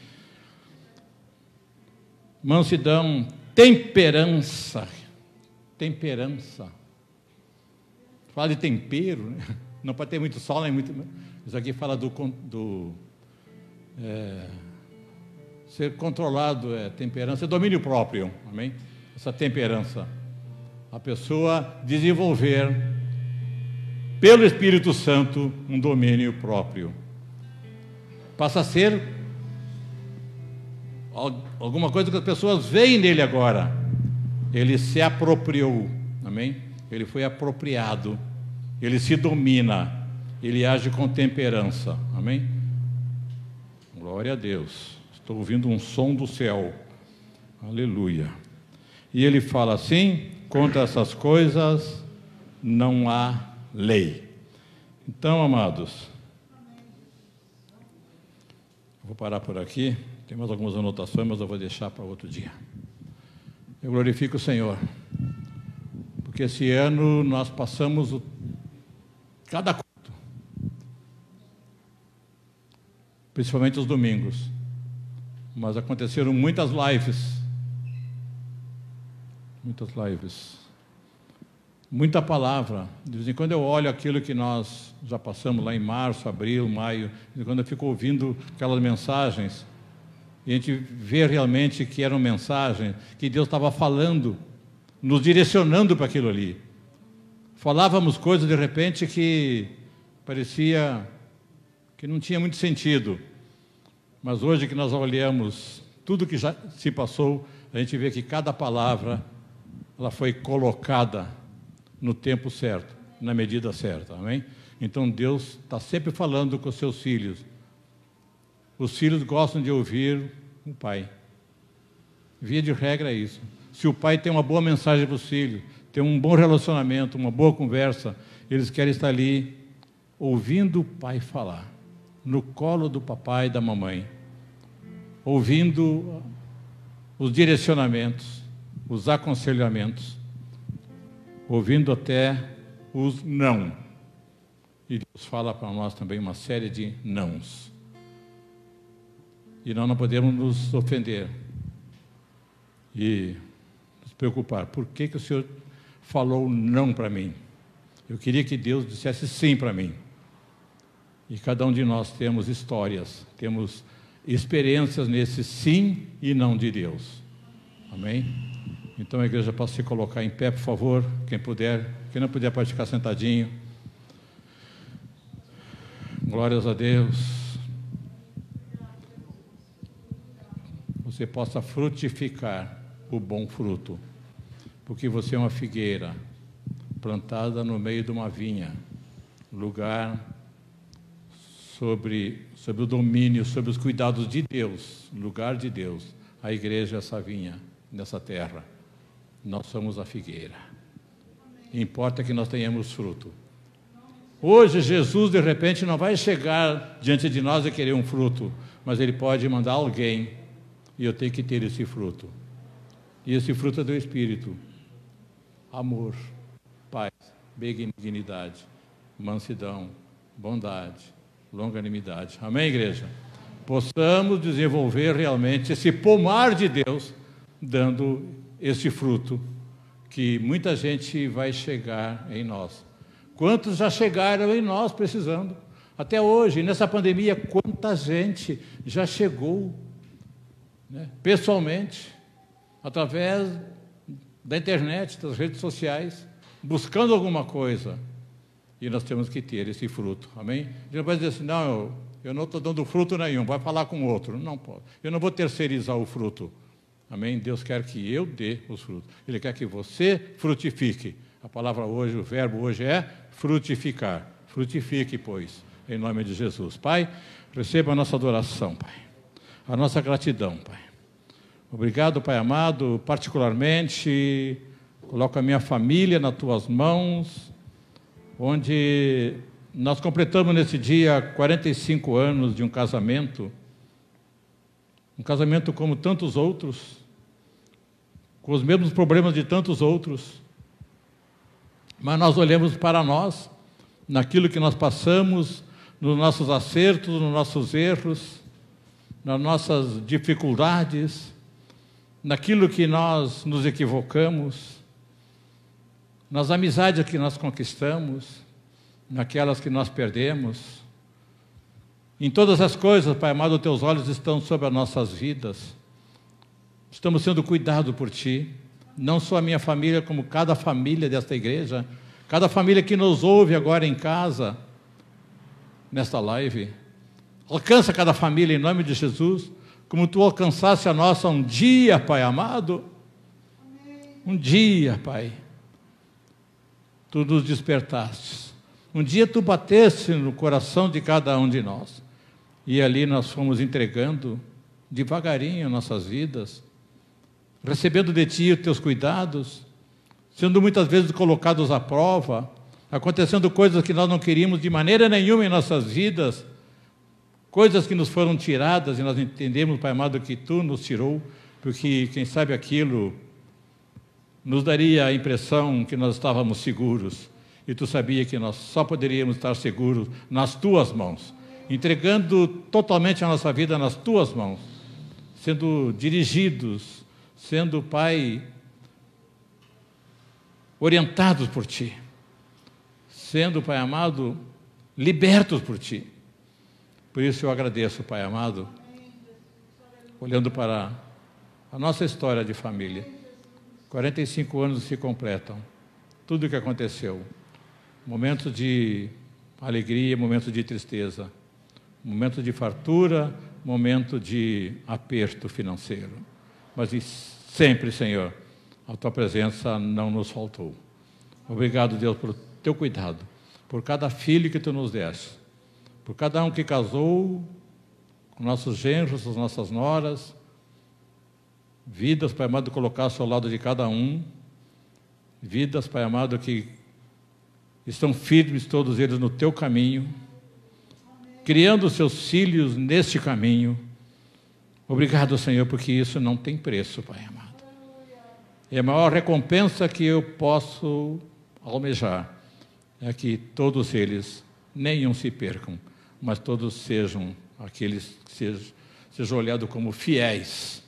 Mansidão, temperança. Fala de tempero, né? Não pode ter muito sol, nem muito... Isso aqui fala ser controlado, temperança, é domínio próprio, amém? Essa temperança. A pessoa desenvolver, pelo Espírito Santo, um domínio próprio. Passa a ser alguma coisa que as pessoas veem nele agora. Ele se apropriou, amém? Ele foi apropriado, ele se domina. Ele age com temperança. Amém? Glória a Deus. Estou ouvindo um som do céu. Aleluia. E ele fala assim, contra essas coisas não há lei. Então, amados, vou parar por aqui. Tem mais algumas anotações, mas eu vou deixar para outro dia. Eu glorifico o Senhor, porque esse ano nós passamos cada culto, principalmente os domingos, mas aconteceram muitas lives, muita palavra. De vez em quando eu olho aquilo que nós já passamos lá em março, abril, maio, de vez em quando eu fico ouvindo aquelas mensagens, e a gente vê realmente que eram mensagens que Deus estava falando, nos direcionando para aquilo ali. Falávamos coisas de repente que parecia que não tinha muito sentido, mas hoje que nós olhamos tudo que já se passou, a gente vê que cada palavra, ela foi colocada no tempo certo, na medida certa, amém? Então Deus está sempre falando com os seus filhos. Os filhos gostam de ouvir o pai. Via de regra é isso. Se o pai tem uma boa mensagem para os filhos, tem um bom relacionamento, uma boa conversa, eles querem estar ali ouvindo o pai falar, no colo do papai e da mamãe, ouvindo os direcionamentos, os aconselhamentos, ouvindo até os não. E Deus fala para nós também uma série de nãos. E nós não podemos nos ofender e nos preocupar. Por que o Senhor falou não para mim? Eu queria que Deus dissesse sim para mim. E cada um de nós temos histórias, temos experiências nesse sim e não de Deus. Amém? Então a igreja pode se colocar em pé, por favor, quem puder. Quem não puder pode ficar sentadinho. Glórias a Deus. Você possa frutificar o bom fruto, porque você é uma figueira plantada no meio de uma vinha, lugar sobre o domínio, sobre os cuidados de Deus, lugar de Deus. A igreja é essa vinha, nessa terra. Nós somos a figueira. Importa que nós tenhamos fruto. Hoje, Jesus, de repente, não vai chegar diante de nós e querer um fruto, mas Ele pode mandar alguém, e eu tenho que ter esse fruto. E esse fruto é do Espírito. Amor, paz, benignidade, mansidão, bondade, longanimidade. Amém, igreja? Possamos desenvolver realmente esse pomar de Deus, dando esse fruto, que muita gente vai chegar em nós. Quantos já chegaram em nós precisando? Até hoje, nessa pandemia, quanta gente já chegou, né, pessoalmente, através da internet, das redes sociais, buscando alguma coisa. E nós temos que ter esse fruto, amém? Ele não vai dizer assim, não, eu não estou dando fruto nenhum, vai falar com outro. Não pode. Eu não vou terceirizar o fruto. Amém? Deus quer que eu dê os frutos. Ele quer que você frutifique. A palavra hoje, o verbo hoje é frutificar. Frutifique, pois, em nome de Jesus. Pai, receba a nossa adoração, Pai. A nossa gratidão, Pai. Obrigado, Pai amado, particularmente, coloco a minha família nas Tuas mãos, onde nós completamos nesse dia 45 anos de um casamento como tantos outros, com os mesmos problemas de tantos outros, mas nós olhamos para nós, naquilo que nós passamos, nos nossos acertos, nos nossos erros, nas nossas dificuldades, naquilo que nós nos equivocamos, nas amizades que nós conquistamos, naquelas que nós perdemos. Em todas as coisas, Pai amado, Teus olhos estão sobre as nossas vidas. Estamos sendo cuidados por Ti, não só a minha família, como cada família desta igreja, cada família que nos ouve agora em casa, nesta live. Alcança cada família em nome de Jesus, como Tu alcançaste a nossa um dia, Pai amado. Um dia, Pai, Tu nos despertaste. Um dia Tu bateste no coração de cada um de nós. E ali nós fomos entregando devagarinho nossas vidas, recebendo de Ti os Teus cuidados, sendo muitas vezes colocados à prova, acontecendo coisas que nós não queríamos de maneira nenhuma em nossas vidas, coisas que nos foram tiradas e nós entendemos, Pai amado, que Tu nos tirou, porque quem sabe aquilo nos daria a impressão que nós estávamos seguros, e Tu sabia que nós só poderíamos estar seguros nas Tuas mãos, entregando totalmente a nossa vida nas Tuas mãos, sendo dirigidos, sendo, Pai, orientados por Ti, sendo, Pai amado, libertos por Ti. Por isso eu agradeço, Pai amado, olhando para a nossa história de família. 45 anos se completam, tudo o que aconteceu, momentos de alegria, momentos de tristeza, momentos de fartura, momento de aperto financeiro, mas sempre, Senhor, a tua presença não nos faltou. Obrigado, Deus, por teu cuidado, por cada filho que tu nos deste, por cada um que casou, com nossos genros, as nossas noras, vidas, Pai amado, colocaste ao lado de cada um, vidas, Pai amado, que estão firmes todos eles no teu caminho, criando seus filhos neste caminho. Obrigado, Senhor, porque isso não tem preço, Pai amado. E a maior recompensa que eu posso almejar é que todos eles, nenhum se percam, mas todos sejam aqueles que sejam olhados como fiéis,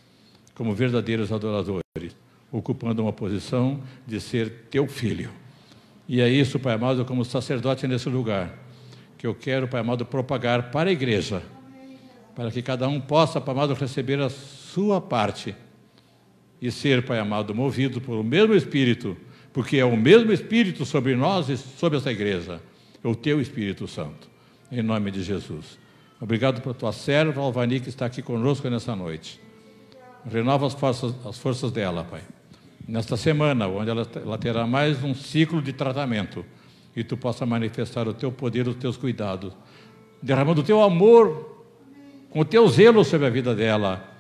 como verdadeiros adoradores, ocupando uma posição de ser teu filho. E é isso, Pai amado, como sacerdote nesse lugar, que eu quero, Pai amado, propagar para a igreja, para que cada um possa, Pai amado, receber a sua parte e ser, Pai amado, movido pelo mesmo Espírito, porque é o mesmo Espírito sobre nós e sobre essa igreja, é o teu Espírito Santo, em nome de Jesus. Obrigado por tua serva, Alvani, que está aqui conosco nessa noite. Renova as forças dela, Pai, nesta semana, onde ela terá mais um ciclo de tratamento, e tu possa manifestar o teu poder, os teus cuidados, derramando o teu amor, com o teu zelo sobre a vida dela,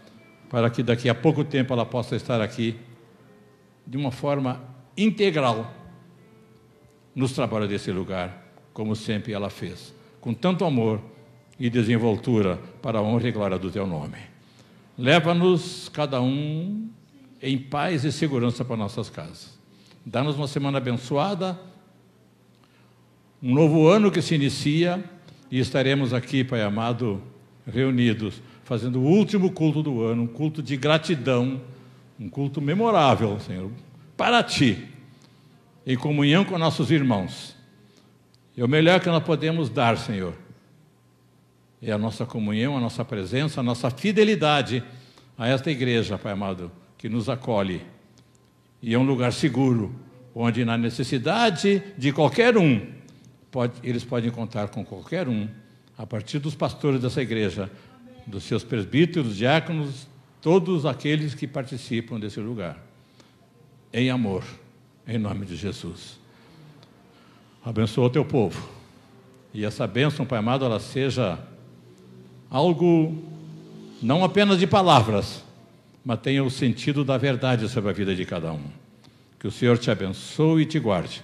para que daqui a pouco tempo ela possa estar aqui de uma forma integral nos trabalhos desse lugar, como sempre ela fez, com tanto amor e desenvoltura para a honra e glória do teu nome. Leva-nos cada um em paz e segurança para nossas casas. Dá-nos uma semana abençoada, um novo ano que se inicia, e estaremos aqui, Pai amado, reunidos, fazendo o último culto do ano, um culto de gratidão, um culto memorável, Senhor, para Ti, em comunhão com nossos irmãos. E o melhor que nós podemos dar, Senhor, é a nossa comunhão, a nossa presença, a nossa fidelidade a esta igreja, Pai amado, que nos acolhe. E é um lugar seguro, onde na necessidade de qualquer um, eles podem contar com qualquer um, a partir dos pastores dessa igreja, dos seus presbíteros, diáconos, todos aqueles que participam desse lugar. Em amor, em nome de Jesus. Abençoa o teu povo. E essa bênção, Pai amado, ela seja algo não apenas de palavras, mas tenha o sentido da verdade sobre a vida de cada um. Que o Senhor te abençoe e te guarde.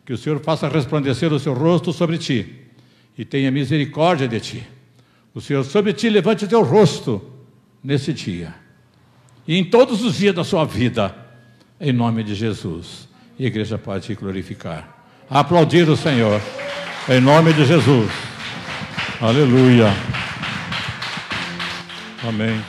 Que o Senhor faça resplandecer o seu rosto sobre ti e tenha misericórdia de ti. O Senhor sobre ti levante o teu rosto nesse dia e em todos os dias da sua vida, em nome de Jesus. E a igreja pode te glorificar. Aplaudir o Senhor, em nome de Jesus. Aleluia. Amém.